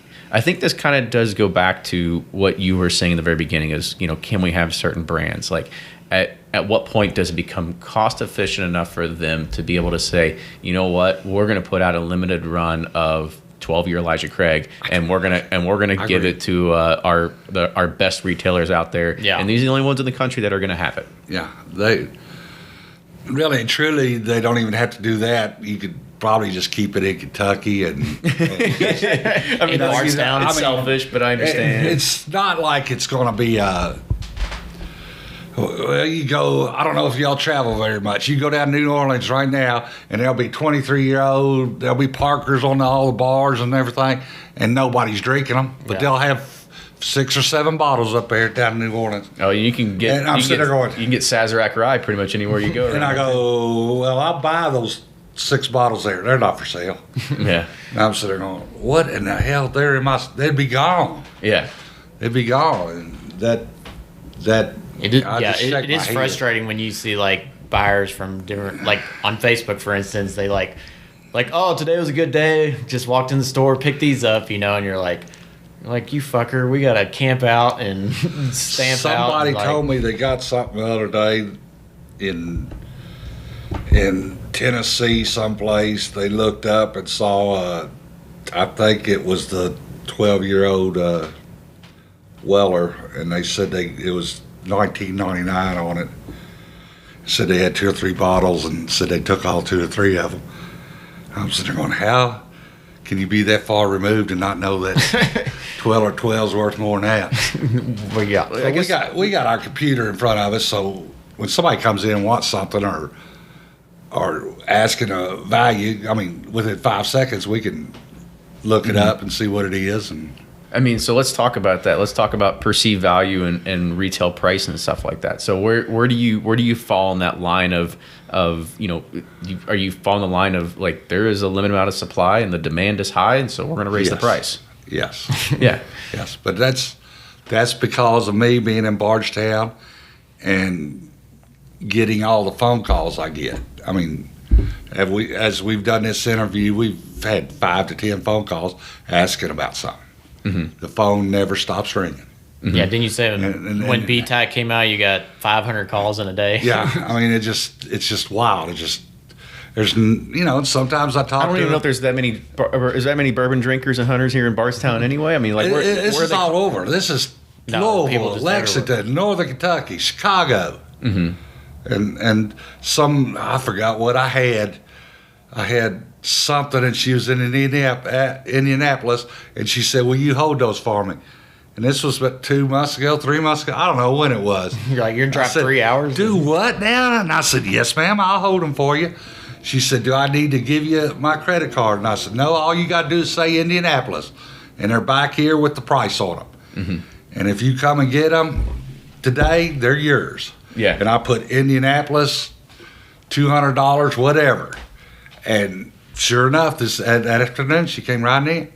this kind of does go back to what you were saying in the very beginning is, can we have certain brands? Like at what point does it become cost efficient enough for them to be able to say, you know what, we're going to put out a limited run of 12-year Elijah Craig, and we're gonna give it to our best retailers out there. Yeah. And these are the only ones in the country that are going to have it. Yeah, they really and truly, they don't even have to do that. You could probably just keep it in Kentucky and I mean, Bardstown. It's selfish, but I understand. It's not like it's going to be well, you go, I don't know if y'all travel very much. You go down to New Orleans right now, and there'll be 23-year-old, there'll be Parkers on all the bars and everything, and nobody's drinking them. But they'll have 6 or 7 bottles up there down in New Orleans. Oh, you can get. And I'm sitting there going, you can get Sazerac Rye pretty much anywhere you go. and I go, well, I'll buy those 6 bottles there. They're not for sale. Yeah. And I'm sitting there going, what in the hell? They'd be gone. Yeah. They'd be gone. And that. It is, it is frustrating when you see like buyers from different, like on Facebook, for instance, they like, oh, today was a good day. Just walked in the store, picked these up, and you're like, you fucker, we gotta camp out and stamp out. Somebody told me they got something the other day in Tennessee, someplace. They looked up and saw, I think it was the 12-year-old Weller, and they said it was $19.99 on it. Said they had 2 or 3 bottles, and said they took all 2 or 3 of them. I'm sitting there going, how can you be that far removed and not know that 12 or 12's worth more than that? Well, we got our computer in front of us, so when somebody comes in and wants something or asking a value, I mean, within 5 seconds we can look it up and see what it is. And I mean, so let's talk about that. Let's talk about perceived value and retail price and stuff like that. So where do you fall in that line of are you fall in the line of like there is a limited amount of supply and the demand is high, and so we're going to raise the price? Yes. Yeah. Yes, but that's because of me being in Bardstown and getting all the phone calls I get. I mean, as we've done this interview, we've had 5 to 10 phone calls asking about something. Mm-hmm. The phone never stops ringing. Mm-hmm. Yeah, didn't you say when B-Tech came out, you got 500 calls in a day? Yeah, I mean, it's just wild. There's sometimes I talk. I don't even know if there's that many bourbon drinkers and hunters here in Bardstown anyway. I mean, like this is all over. This is Louisville, Lexington, Northern Kentucky, Chicago, and some I forgot what I had. I had something, and she was in Indianapolis, and she said, "Will you hold those for me?" And this was about 2 months ago, 3 months ago. I don't know when it was. You're like, you're going to drive 3 hours? Do what now? And I said, yes, ma'am, I'll hold them for you. She said, do I need to give you my credit card? And I said, no, all you got to do is say Indianapolis. And they're back here with the price on them. Mm-hmm. And if you come and get them today, they're yours. Yeah. And I put Indianapolis, $200, whatever. And sure enough, that afternoon, she came riding in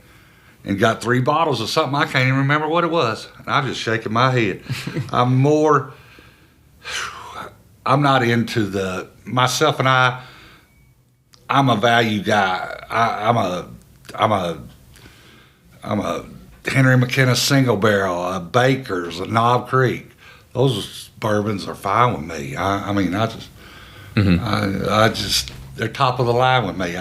and got 3 bottles of something. I can't even remember what it was. And I'm just shaking my head. I'm not into myself and I'm a value guy. I'm a Henry McKenna single barrel, a Baker's, a Knob Creek. Those bourbons are fine with me. They're top of the line with me.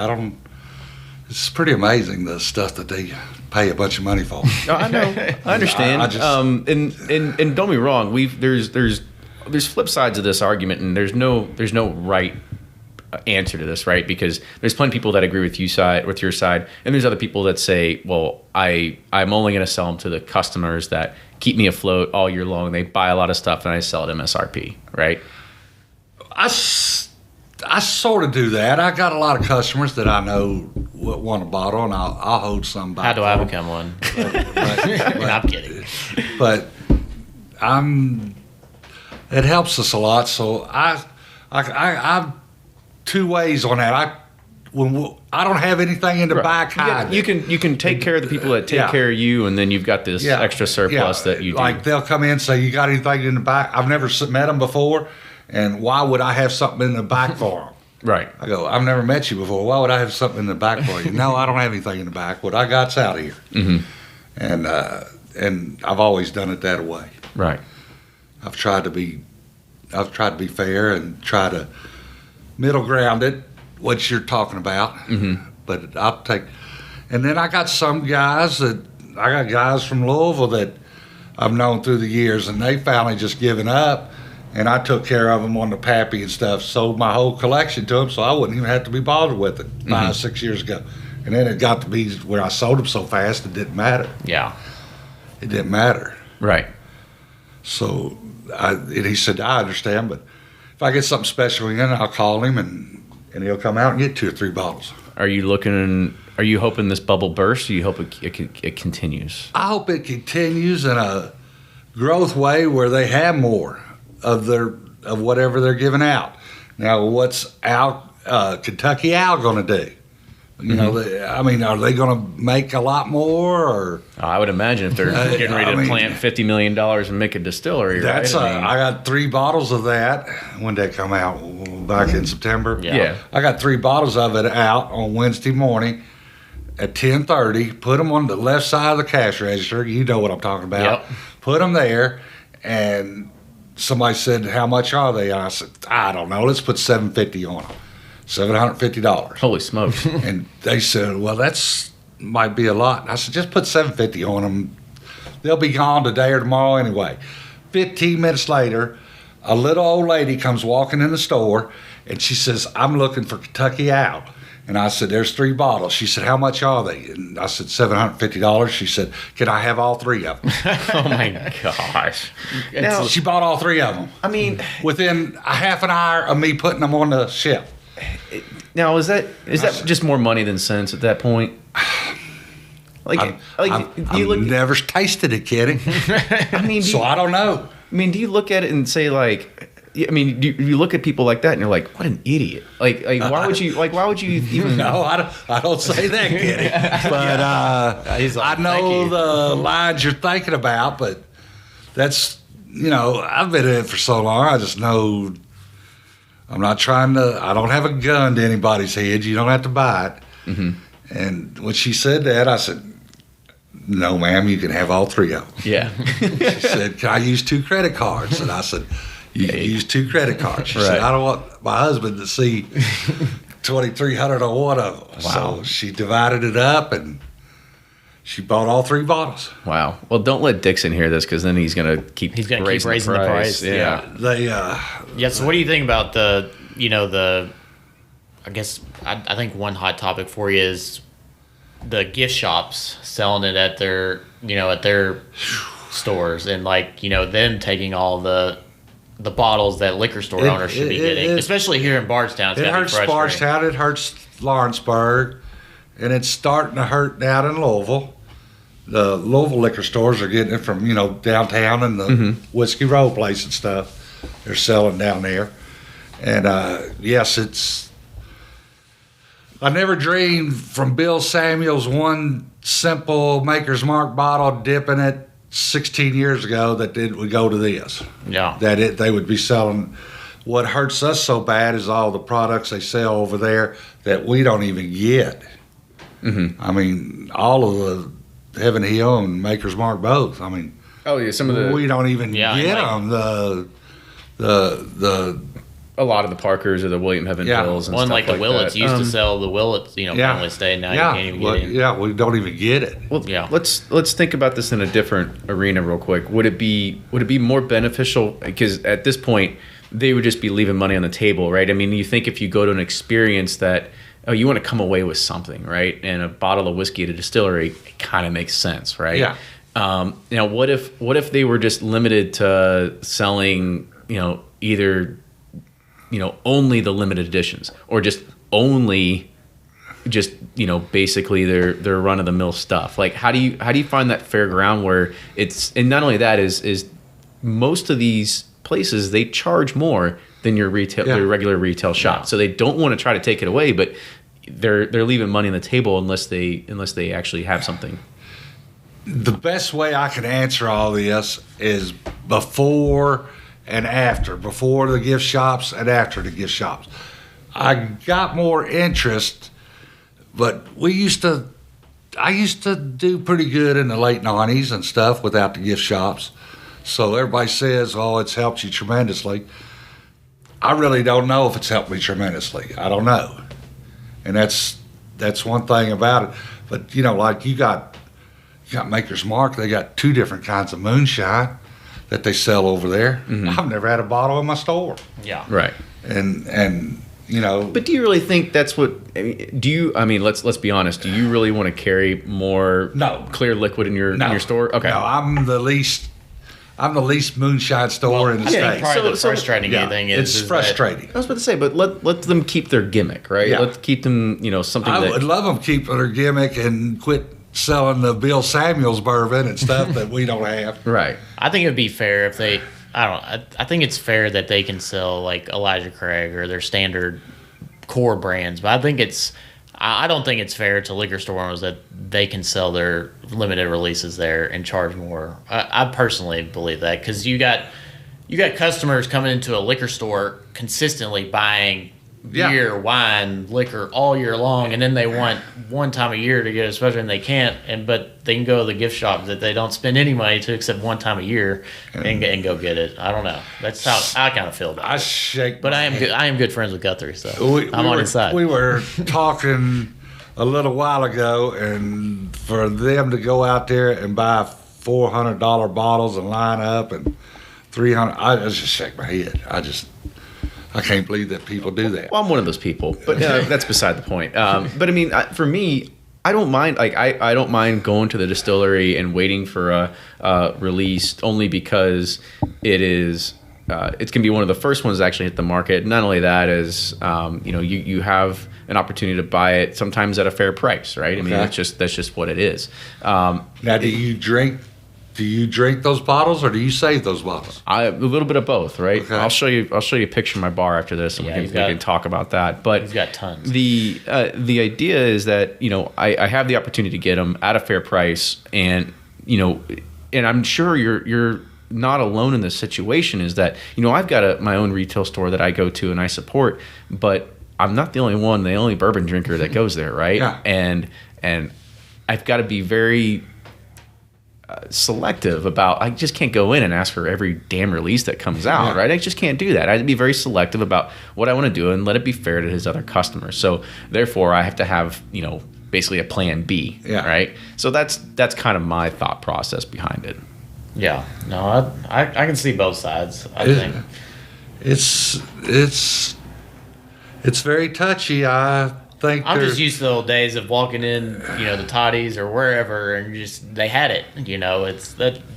It's pretty amazing the stuff that they pay a bunch of money for. No, I know. I understand. And don't be wrong. There's flip sides of this argument, and there's no right answer to this, right? Because there's plenty of people that agree with your side, and there's other people that say, well, I'm only going to sell them to the customers that keep me afloat all year long. They buy a lot of stuff, and I sell at MSRP, right? I sort of do that. I got a lot of customers that I know want a bottle, and I'll hold some back. How do I for become one? but I'm kidding. But it helps us a lot. So I'm two ways on that. I don't have anything in the back hiding. You can take care of the people that take care of you, and then you've got this extra surplus that you do. Like they'll come in and say, "You got anything in the back?" I've never met them before, and why would I have something in the back for them? Right. I go, I've never met you before. Why would I have something in the back for you? No, I don't have anything in the back. What I got's out of here. Mm-hmm. And I've always done it that way. Right. I've tried to be fair and try to middle ground it, what you're talking about. Mm-hmm. But I'll take, and then I got guys from Louisville that I've known through the years, and they finally just given up. And I took care of them on the Pappy and stuff, sold my whole collection to them, so I wouldn't even have to be bothered with it 5-6 years ago. And then it got to be where I sold them so fast it didn't matter. Yeah. It didn't matter. Right. So and he said, I understand, but if I get something special in, I'll call him and he'll come out and get 2 or 3 bottles. Are you hoping this bubble bursts, or you hope it continues? I hope it continues in a growth way where they have more of whatever they're giving out. Now, what's Kentucky Owl going to do? You know, are they going to make a lot more? Or I would imagine if they're getting ready to plant $50 million and make a distillery. That's right? I got 3 bottles of that. When did they come out? Back in September. Yeah. I got 3 bottles of it out on Wednesday morning at 10:30. Put them on the left side of the cash register. You know what I'm talking about. Yep. Put them there, and somebody said, "How much are they?" And I said, "I don't know. Let's put $750 on them. $750." Holy smokes! And they said, "Well, that's might be a lot." And I said, "Just put $750 on them. They'll be gone today or tomorrow anyway." 15 minutes later, a little old lady comes walking in the store, and she says, "I'm looking for Kentucky Owl." And I said, "There's 3 bottles." She said, "How much are they?" And I said, $750. She said, "Can I have all 3 of them?" Oh my gosh! Now, she bought all 3 of them. I mean, within a half an hour of me putting them on the ship. Now, is that just more money than sense at that point? I've never tasted it, Kenny. I mean, so I don't know. I mean, do you look at it and say like? I mean, do you look at people like that and you're like, what an idiot! Like why would you even? No, I don't say that, Kenny. But He's like, I know the lines you're thinking about. But that's I've been in it for so long. I just know I'm not trying to. I don't have a gun to anybody's head. You don't have to buy it. Mm-hmm. And when she said that, I said, "No, ma'am, you can have all 3 of them." Yeah. She said, "Can I use 2 credit cards?" And I said, "You can use 2 credit cards." She said, "I don't want my husband to see $2,300 on one of them." Wow. So she divided it up and she bought all 3 bottles. Wow. Well, don't let Dixon hear this, because then he's going to keep raising the price. Yeah. They So what do you think about the I guess I think one hot topic for you is the gift shops selling it at their stores, and them taking all the bottles that liquor store owners should be getting, especially here in Bardstown. It hurts Bardstown, it hurts Lawrenceburg, and it's starting to hurt down in Louisville. The Louisville liquor stores are getting it from downtown and the Whiskey Row place and stuff. They're selling down there, and yes, it's. I never dreamed from Bill Samuels' one simple Maker's Mark bottle dipping it 16 years ago that it would go to this. Yeah. That they would be selling. What hurts us so bad is all the products they sell over there that we don't even get. Mm-hmm. I mean, all of the Heaven Hill and Maker's Mark both. I mean, oh yeah, some of the we don't even get them. A lot of the Parkers or the William Heaven Hills and one stuff like the Willets that. used to sell the Willets, family stay. Now you can't even get in. Yeah, we don't even get it. Well, let's think about this in a different arena real quick. Would it be more beneficial, because at this point they would just be leaving money on the table, right? I mean, you think if you go to an experience that, oh, you want to come away with something, right? And a bottle of whiskey at a distillery, it kind of makes sense, right? Yeah. Now, what if they were just limited to selling, either, only the limited editions, or just only, basically their run of the mill stuff? Like, how do you find that fair ground where it's, and not only that is most of these places, they charge more than your regular retail shop, so they don't want to try to take it away, but they're leaving money on the table unless they actually have something. The best way I can answer all this is before and after, before the gift shops and after the gift shops. I got more interest, but I used to do pretty good in the late 90s and stuff without the gift shops. So everybody says, oh, it's helped you tremendously. I really don't know if it's helped me tremendously. I don't know. And that's one thing about it. But, like you got Maker's Mark, they got 2 different kinds of moonshine that they sell over there. Mm-hmm. I've never had a bottle in my store. Yeah. Right. And But do you really think that's what? Let's be honest. Do you really want to carry more clear liquid in your store? Okay. No, I'm the least moonshine store in the state. Probably the frustrating thing is it's frustrating. I was about to say, but let them keep their gimmick, right? Yeah. Let's keep them, something. I would love them keep their gimmick and quit selling the Bill Samuels bourbon and stuff that we don't have. Right. I think it would be fair if they. I think it's fair that they can sell like Elijah Craig or their standard core brands, but I don't think it's fair to liquor store owners that they can sell their limited releases there and charge more. I personally believe that, because you got customers coming into a liquor store consistently buying beer, wine, liquor all year long, and then they want one time a year to get a special, and they can't. But they can go to the gift shop that they don't spend any money to except one time a year and go get it. I don't know. That's how I kind of feel about it. But I am good friends with Guthrie, so I'm on his side. We were talking a little while ago, and for them to go out there and buy $400 bottles and line up and $300, I just shake my head. I can't believe that people do that. Well, I'm one of those people, but that's beside the point. But I mean, for me, I don't mind. Like, I don't mind going to the distillery and waiting for a release, only because it's going to be one of the first ones to actually hit the market. Not only that, is you have an opportunity to buy it sometimes at a fair price, right? I mean, that's just what it is. Now, do you drink those bottles, or do you save those bottles? A little bit of both, right? Okay. I'll show you a picture of my bar after this, and we can talk about that. But he's got tons. The idea is that I have the opportunity to get them at a fair price, and and I'm sure you're not alone in this situation. Is that I've got my own retail store that I go to and I support, but I'm not the only bourbon drinker that goes there, right? Yeah. And I've got to be very selective about. I just can't go in and ask for every damn release that comes out, right? I just can't do that. I have to be very selective about what I want to do and let it be fair to his other customers. So therefore, I have to have basically a plan B, right? So that's kind of my thought process behind it. Yeah, no, I can see both sides. I think it's very touchy. I think I'm just used to the old days of walking in, the Toddies or wherever, and they had it.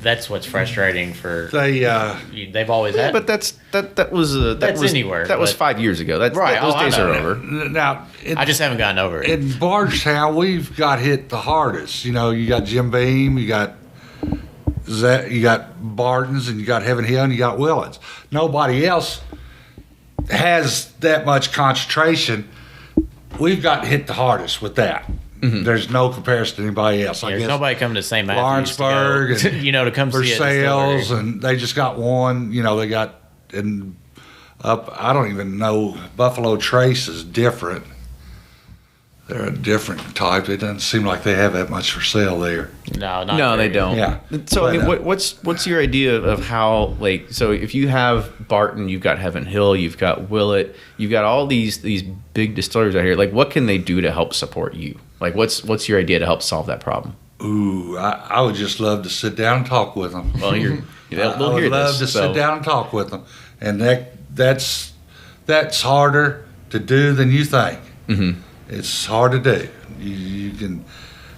That's what's frustrating for they've always had. But that was anywhere. That was 5 years ago. Those days are over. Now, I just haven't gotten over it. In Bardstown, we've got hit the hardest. You got Jim Beam, you got Barton's, and you got Heaven Hill, and you got Willans. Nobody else has that much concentration. We've got hit the hardest with that. Mm-hmm. There's no comparison to anybody else. I guess nobody coming to St. Matthews Lawrenceburg to to come see it. Sales, and they just got one. They got up. I don't even know. Buffalo Trace is different. They're a different type. It doesn't seem like they have that much for sale there. No, they don't. Yeah. So I mean, what's your idea of how, like, so if you have Barton, you've got Heaven Hill, you've got Willett, you've got all these big distilleries out here. Like, what can they do to help support you? Like, what's your idea to help solve that problem? Ooh, I would just love to sit down and talk with them. Well, they'll I would hear love this, to sit down and talk with them, and that's harder to do than you think. Mm-hmm. It's hard to do. You can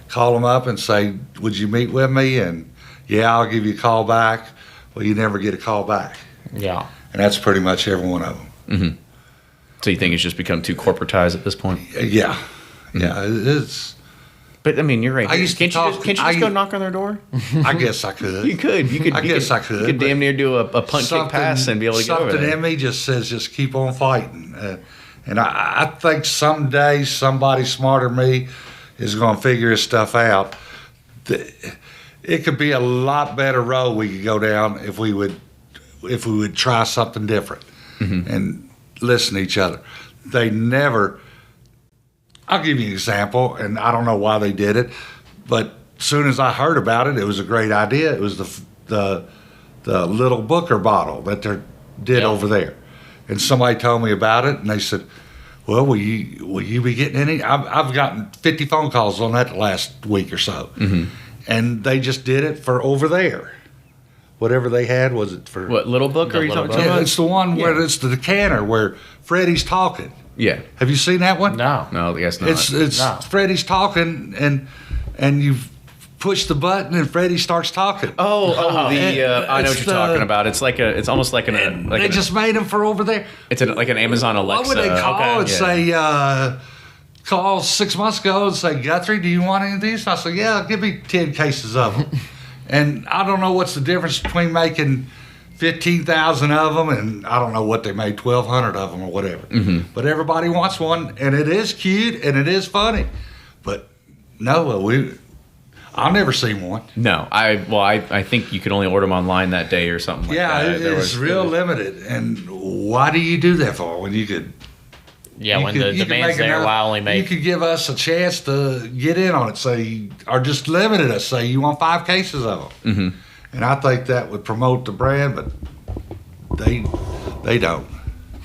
call them up and say, "Would you meet with me?" And yeah, I'll give you a call back. Well, you never get a call back. Yeah. And that's pretty much every one of them. Mm-hmm. So you think it's just become too corporatized at this point? Yeah. Yeah. It's. But I mean, you're right. I used to Can't talk- you just go knock on their door? I guess I could. You could. I guess I could. You could but damn near do a punt kick pass and be able to get over something there. in me just says, just keep on fighting. And I think someday somebody smarter than me is going to figure this stuff out. It could be a lot better road we could go down if we would try something different and listen to each other. They never. I'll give you an example, and I don't know why they did it, but as soon as I heard about it, it was a great idea. It was the little Booker bottle that they did over there, and somebody told me about it, and they said, "Well, will you be getting any?" I've gotten 50 phone calls on that the last week or so, and they just did it for over there. Whatever they had, was it for What, Little Book are you Little talking Book. Yeah, about? it's the one where it's the decanter where Freddie's talking. Yeah. Have you seen that one? No. No, I guess not. It's No. Freddie's talking and you push the button and Freddie starts talking. I know what It's you're talking about. It's almost like They just made them for over there. it's like an Amazon Alexa. What would they call it? Yeah. Say, call 6 months ago and say, Guthrie, do you want any of these? I said, yeah, give me 10 cases of them. And I don't know what's the difference between making 15,000 of them and I don't know what they made, 1,200 of them or whatever. But everybody wants one, and it is cute and it is funny. But no, I'll never see one. No, I think you could only order them online that day or something like Yeah, that. it's real limited. And why do you do that for when you could? Yeah, you when could- the you could demand's make there, enough- why only You make? could give us a chance to get in on it, say, or just limit us. Say you want 5 cases of them, and I think that would promote the brand, but they don't.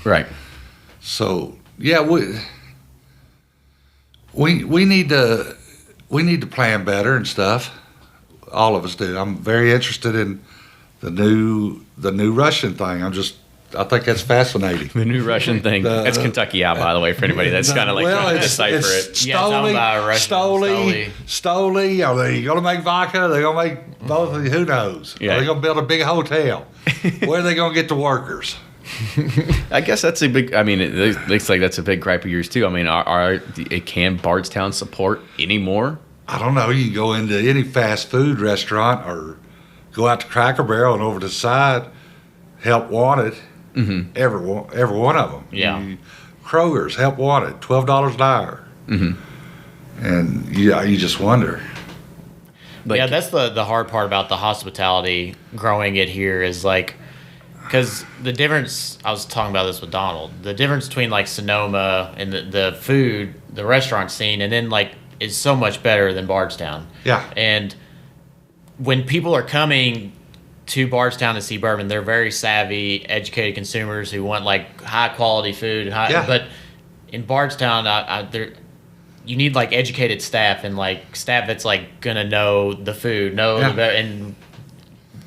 Right. So yeah, we need to plan better and stuff. All of us do. I'm very interested in the new Russian thing. I think that's fascinating. The new Russian thing. That's Kentucky out, by the way, for anybody that's kind of like trying to decipher it. Yeah, talking about Russian Stoli. Are they going to make vodka? Are they going to make both of you? Who knows? Yeah. Are they going to build a big hotel? Where are they going to get the workers? I guess that's a big. I mean, it looks like that's a big gripe of yours too. I mean, can Bardstown support anymore? I don't know. You can go into any fast food restaurant or go out to Cracker Barrel and over to the side, Help Wanted. Every one of them. Yeah. Kroger's Help Wanted, $12 an hour. And you just wonder. Like, Yeah, that's the hard part about the hospitality growing it here is like, because the difference, I was talking about this with Donald, the difference between like Sonoma and the food, the restaurant scene, and then like is so much better than Bardstown. Yeah. And when people are coming to Bardstown to see bourbon, they're very savvy, educated consumers who want like high quality food. Yeah. But in Bardstown, you need like educated staff and like staff that's like gonna know the food, and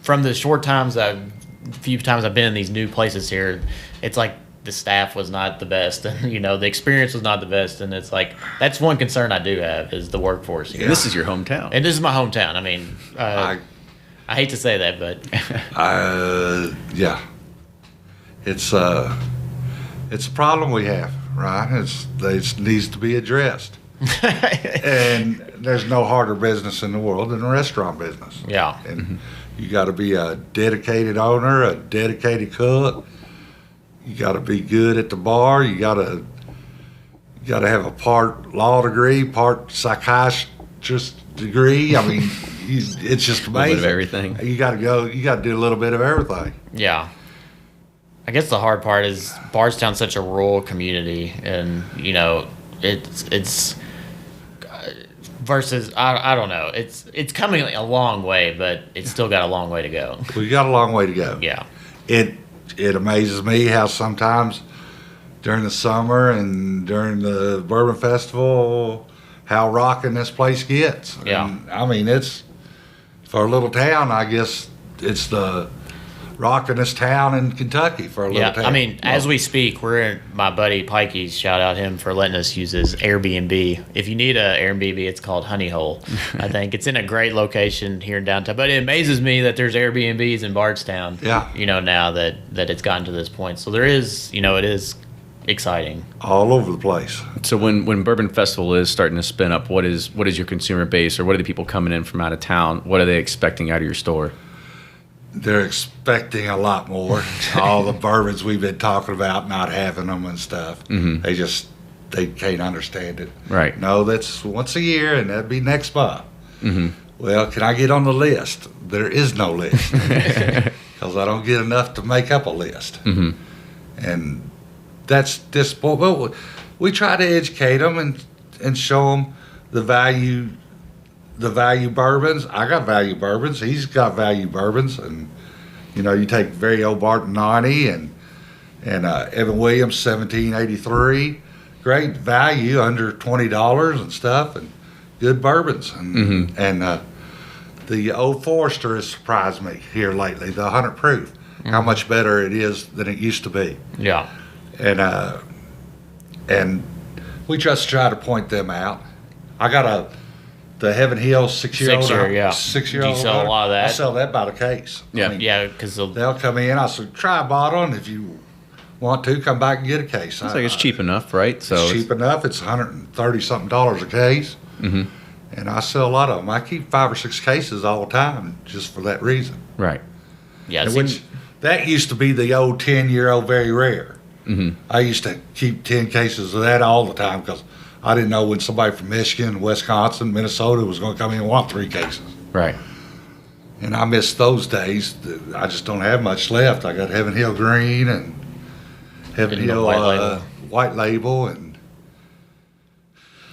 from the few times I've been in these new places here, it's like the staff was not the best, and the experience was not the best, and it's like that's one concern I do have is the workforce. and this is your hometown. And this is my hometown. I mean, I hate to say that, but Yeah. It's a problem we have, right? It needs to be addressed. And there's no harder business in the world than the restaurant business. yeah, And you got to be a dedicated owner, a dedicated cook. You got to be good at the bar. You got to have a part law degree, part psychiatrist degree. I mean, it's just A little amazing. bit of everything. You got to do a little bit of everything. yeah. I guess the hard part is Bardstown's such a rural community, and it's versus I don't know. It's coming a long way, but it's still got a long way to go. We got a long way to go. Yeah, It amazes me how sometimes during the summer and during the bourbon festival, how rocking this place gets. Yeah. And, I mean, it's for a little town. I guess it's the rocking this town in Kentucky for a little time. I mean, as we speak, we're in my buddy Pikey's. Shout out him for letting us use his Airbnb. If you need a Airbnb, it's called Honey Hole. I think it's in a great location here in downtown. But it amazes me that there's Airbnbs in Bardstown. Yeah. Now that it's gotten to this point. So there is, it is exciting. All over the place. So when Bourbon Festival is starting to spin up, what is your consumer base, or what are the people coming in from out of town? What are they expecting out of your store? They're expecting a lot more. All the bourbons we've been talking about, not having them and stuff. Mm-hmm. They can't understand it. Right. No, that's once a year, and that'd be next month. Mm-hmm. Well, can I get on the list? There is no list because I don't get enough to make up a list. Mm-hmm. And that's disappointing. But we try to educate them and show them the value bourbons. I got value bourbons. He's got value bourbons, and you take very old Barton 90 and Evan Williams 1783. Great value, under $20 and stuff, and good bourbons. And the Old Forester has surprised me here lately. The 100 proof, how much better it is than it used to be. Yeah. And we just try to point them out. I got the Heaven Hill 6-year-old. 6-year, yeah. 6-year-old. Do you sell a lot of that? I sell that by the case. Yeah. Because They'll come in. I said, try a bottle, and if you want to, come back and get a case. It's like it's cheap enough, right? So it's cheap enough. It's $130-something a case. Mm-hmm. And I sell a lot of them. I keep 5 or 6 cases all the time just for that reason. Right. Yeah. And which that used to be the old 10-year-old very rare. Mm-hmm. I used to keep 10 cases of that all the time because I didn't know when somebody from Michigan, Wisconsin, Minnesota was going to come in and want 3 cases. Right. And I miss those days. I just don't have much left. I got Heaven Hill Green and Heaven And the Hill white label. White Label. And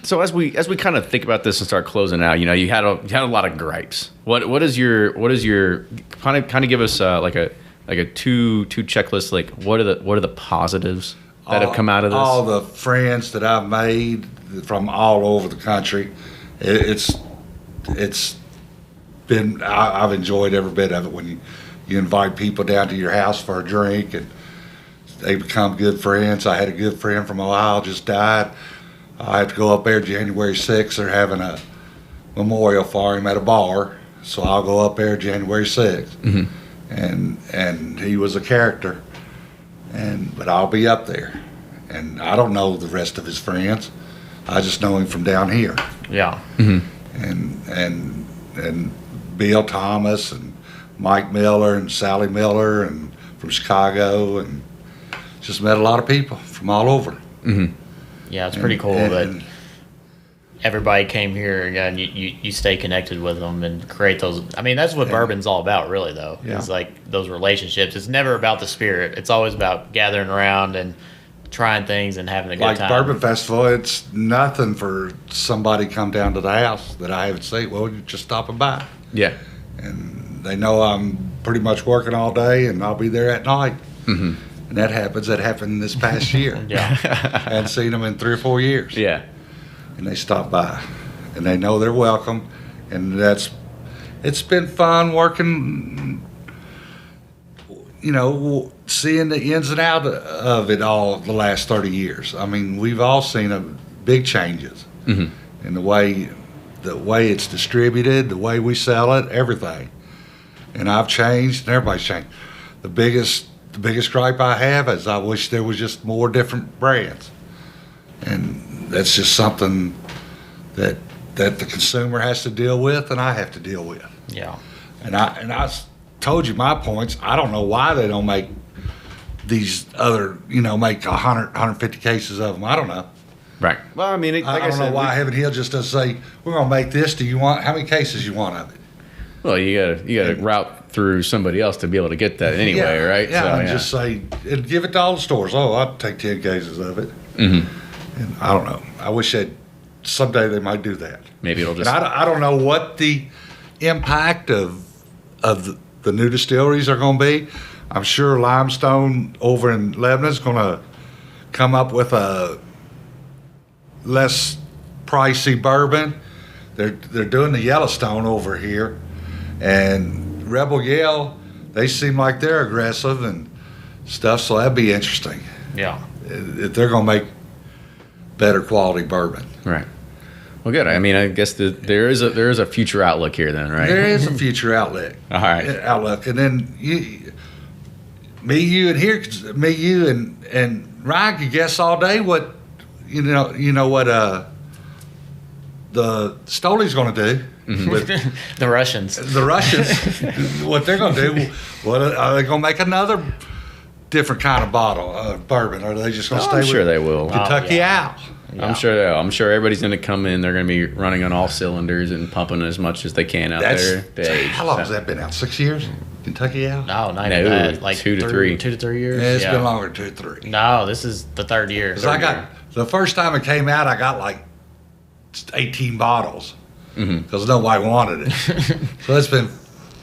So as we kind of think about this and start closing out, you had a lot of gripes. What is your kind of give us like a two checklist, like what are the positives that have come out of this? All the friends that I've made from all over the country, it's been I've enjoyed every bit of it. When you invite people down to your house for a drink and they become good friends. I had a good friend from Ohio just died. I have to go up there January 6th. They're having a memorial for him at a bar, so I'll go up there January 6th. Mm-hmm. And he was a character, but I'll be up there, and I don't know the rest of his friends. I just know him from down here. Yeah. Mm-hmm. And Bill Thomas and Mike Miller and Sally Miller and from Chicago, and just met a lot of people from all over. Mm-hmm. Yeah, it's pretty cool that everybody came here and you stay connected with them and create those. I mean, that's what bourbon's all about, really, though. Yeah. It's like those relationships. It's never about the spirit. It's always about gathering around and trying things and having a good Like time. Bourbon Festival, it's nothing for somebody to come down to the house that I haven't seen. Well, you're just stopping by. Yeah. And they know I'm pretty much working all day, and I'll be there at night. Mm-hmm. And that happened this past year. Yeah. I hadn't seen them in 3 or 4 years. Yeah. And they stop by, and they know they're welcome. And it's been fun working, seeing the ins and outs of it all the last 30 years. I mean, we've all seen big changes in the way it's distributed, the way we sell it, everything. And I've changed, and everybody's changed. The biggest gripe I have is I wish there was just more different brands. And that's just something that the consumer has to deal with, and I have to deal with. Yeah. And I told you my points. I don't know why they don't make these other, make 100, 150 cases of them. I don't know. Right. Well, I mean, I don't know why Heaven Hill just doesn't say, we're going to make this. How many cases you want of it? Well, you gotta route through somebody else to be able to get that anyway, right? Yeah, So, and just say, and give it to all the stores. Oh, I'll take 10 cases of it. Mm-hmm. And I don't know. I wish someday they might do that. Maybe it'll just. And I don't know what the impact of the new distilleries are going to be. I'm sure Limestone over in Lebanon is going to come up with a less pricey bourbon. They're doing the Yellowstone over here, and Rebel Yell they seem like they're aggressive and stuff. So that'd be interesting Yeah. if they're gonna make better quality bourbon. Right. Well, good. I mean, I guess there is a future outlook here, then, right? There is a future outlook. All right. And then you, and Ryan could guess all day what what the Stoley's going to do with The Russians. the Russians. What they're going to do? What are they going to make another different kind of bottle of bourbon? Or are they just going to stay I'm sure with they will. Kentucky Owl? Yeah. I'm sure they will. I'm sure everybody's going to come in. They're going to be running on all cylinders and pumping as much as they can out there. How long has that been out? 6 years? Kentucky Owl? No, not No, even that. Like 2 to 3. 2 to 3 years. Yeah, it's been longer than 2 or 3. No, this is the third year. 'Cause I got the first time it came out, I got like 18 bottles because nobody wanted it. So it's been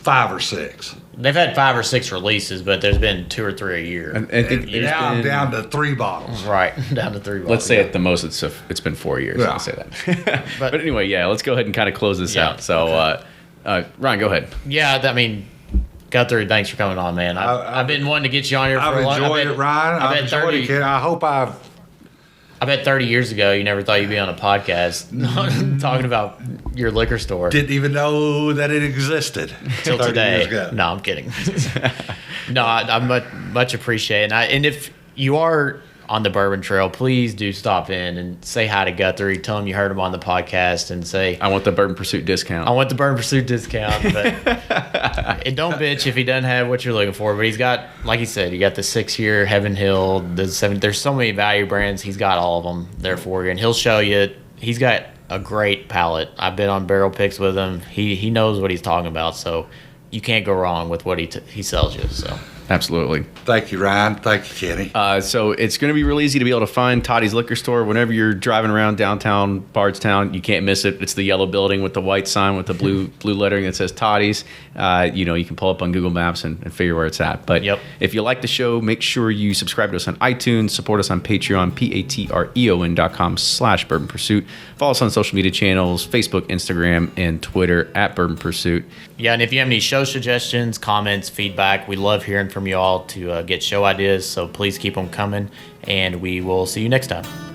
5 or 6. They've had 5 or 6 releases, but there's been 2 or 3 a year. I think And now I'm down to 3 bottles. Right, down to 3 bottles. let's say at the most it's been 4 years. Yeah. I'll say that. but anyway, yeah, let's go ahead and kind of close this Yeah. out. So, Ryan, go ahead. Yeah, I mean, Guthrie, thanks for coming on, man. I've been wanting to get you on here for I've a long enjoyed it, Ryan. I've enjoyed it, kid. I hope I bet 30 years ago you never thought you'd be on a podcast talking about your liquor store. didn't even know that it existed Till 30 today. years ago. No, I'm kidding. No, I much appreciate it. And if you are on the Bourbon Trail, please do stop in and say hi to Guthrie. Tell him you heard him on the podcast and say, I want the Bourbon Pursuit discount. I want the Bourbon Pursuit discount. But and don't bitch if he doesn't have what you're looking for. But he's got, like he said, you got the 6-year Heaven Hill, the 7. There's so many value brands. He's got all of them there for you, and he'll show you. He's got a great palate. I've been on barrel picks with him. He knows what he's talking about. So you can't go wrong with what he sells you. So. Absolutely. Thank you, Ryan. Thank you, Kenny. So it's going to be real easy to be able to find Toddy's Liquor Store whenever you're driving around downtown Bardstown. You can't miss it. It's the yellow building with the white sign with the blue lettering that says Toddy's. You can pull up on Google Maps and figure where it's at. But if you like the show, make sure you subscribe to us on iTunes, support us on Patreon, patreon.com/Bourbon Pursuit. Follow us on social media channels, Facebook, Instagram, and Twitter @Bourbon Pursuit. Yeah, and if you have any show suggestions, comments, feedback, we love hearing from you all to get show ideas. So please keep them coming, and we will see you next time.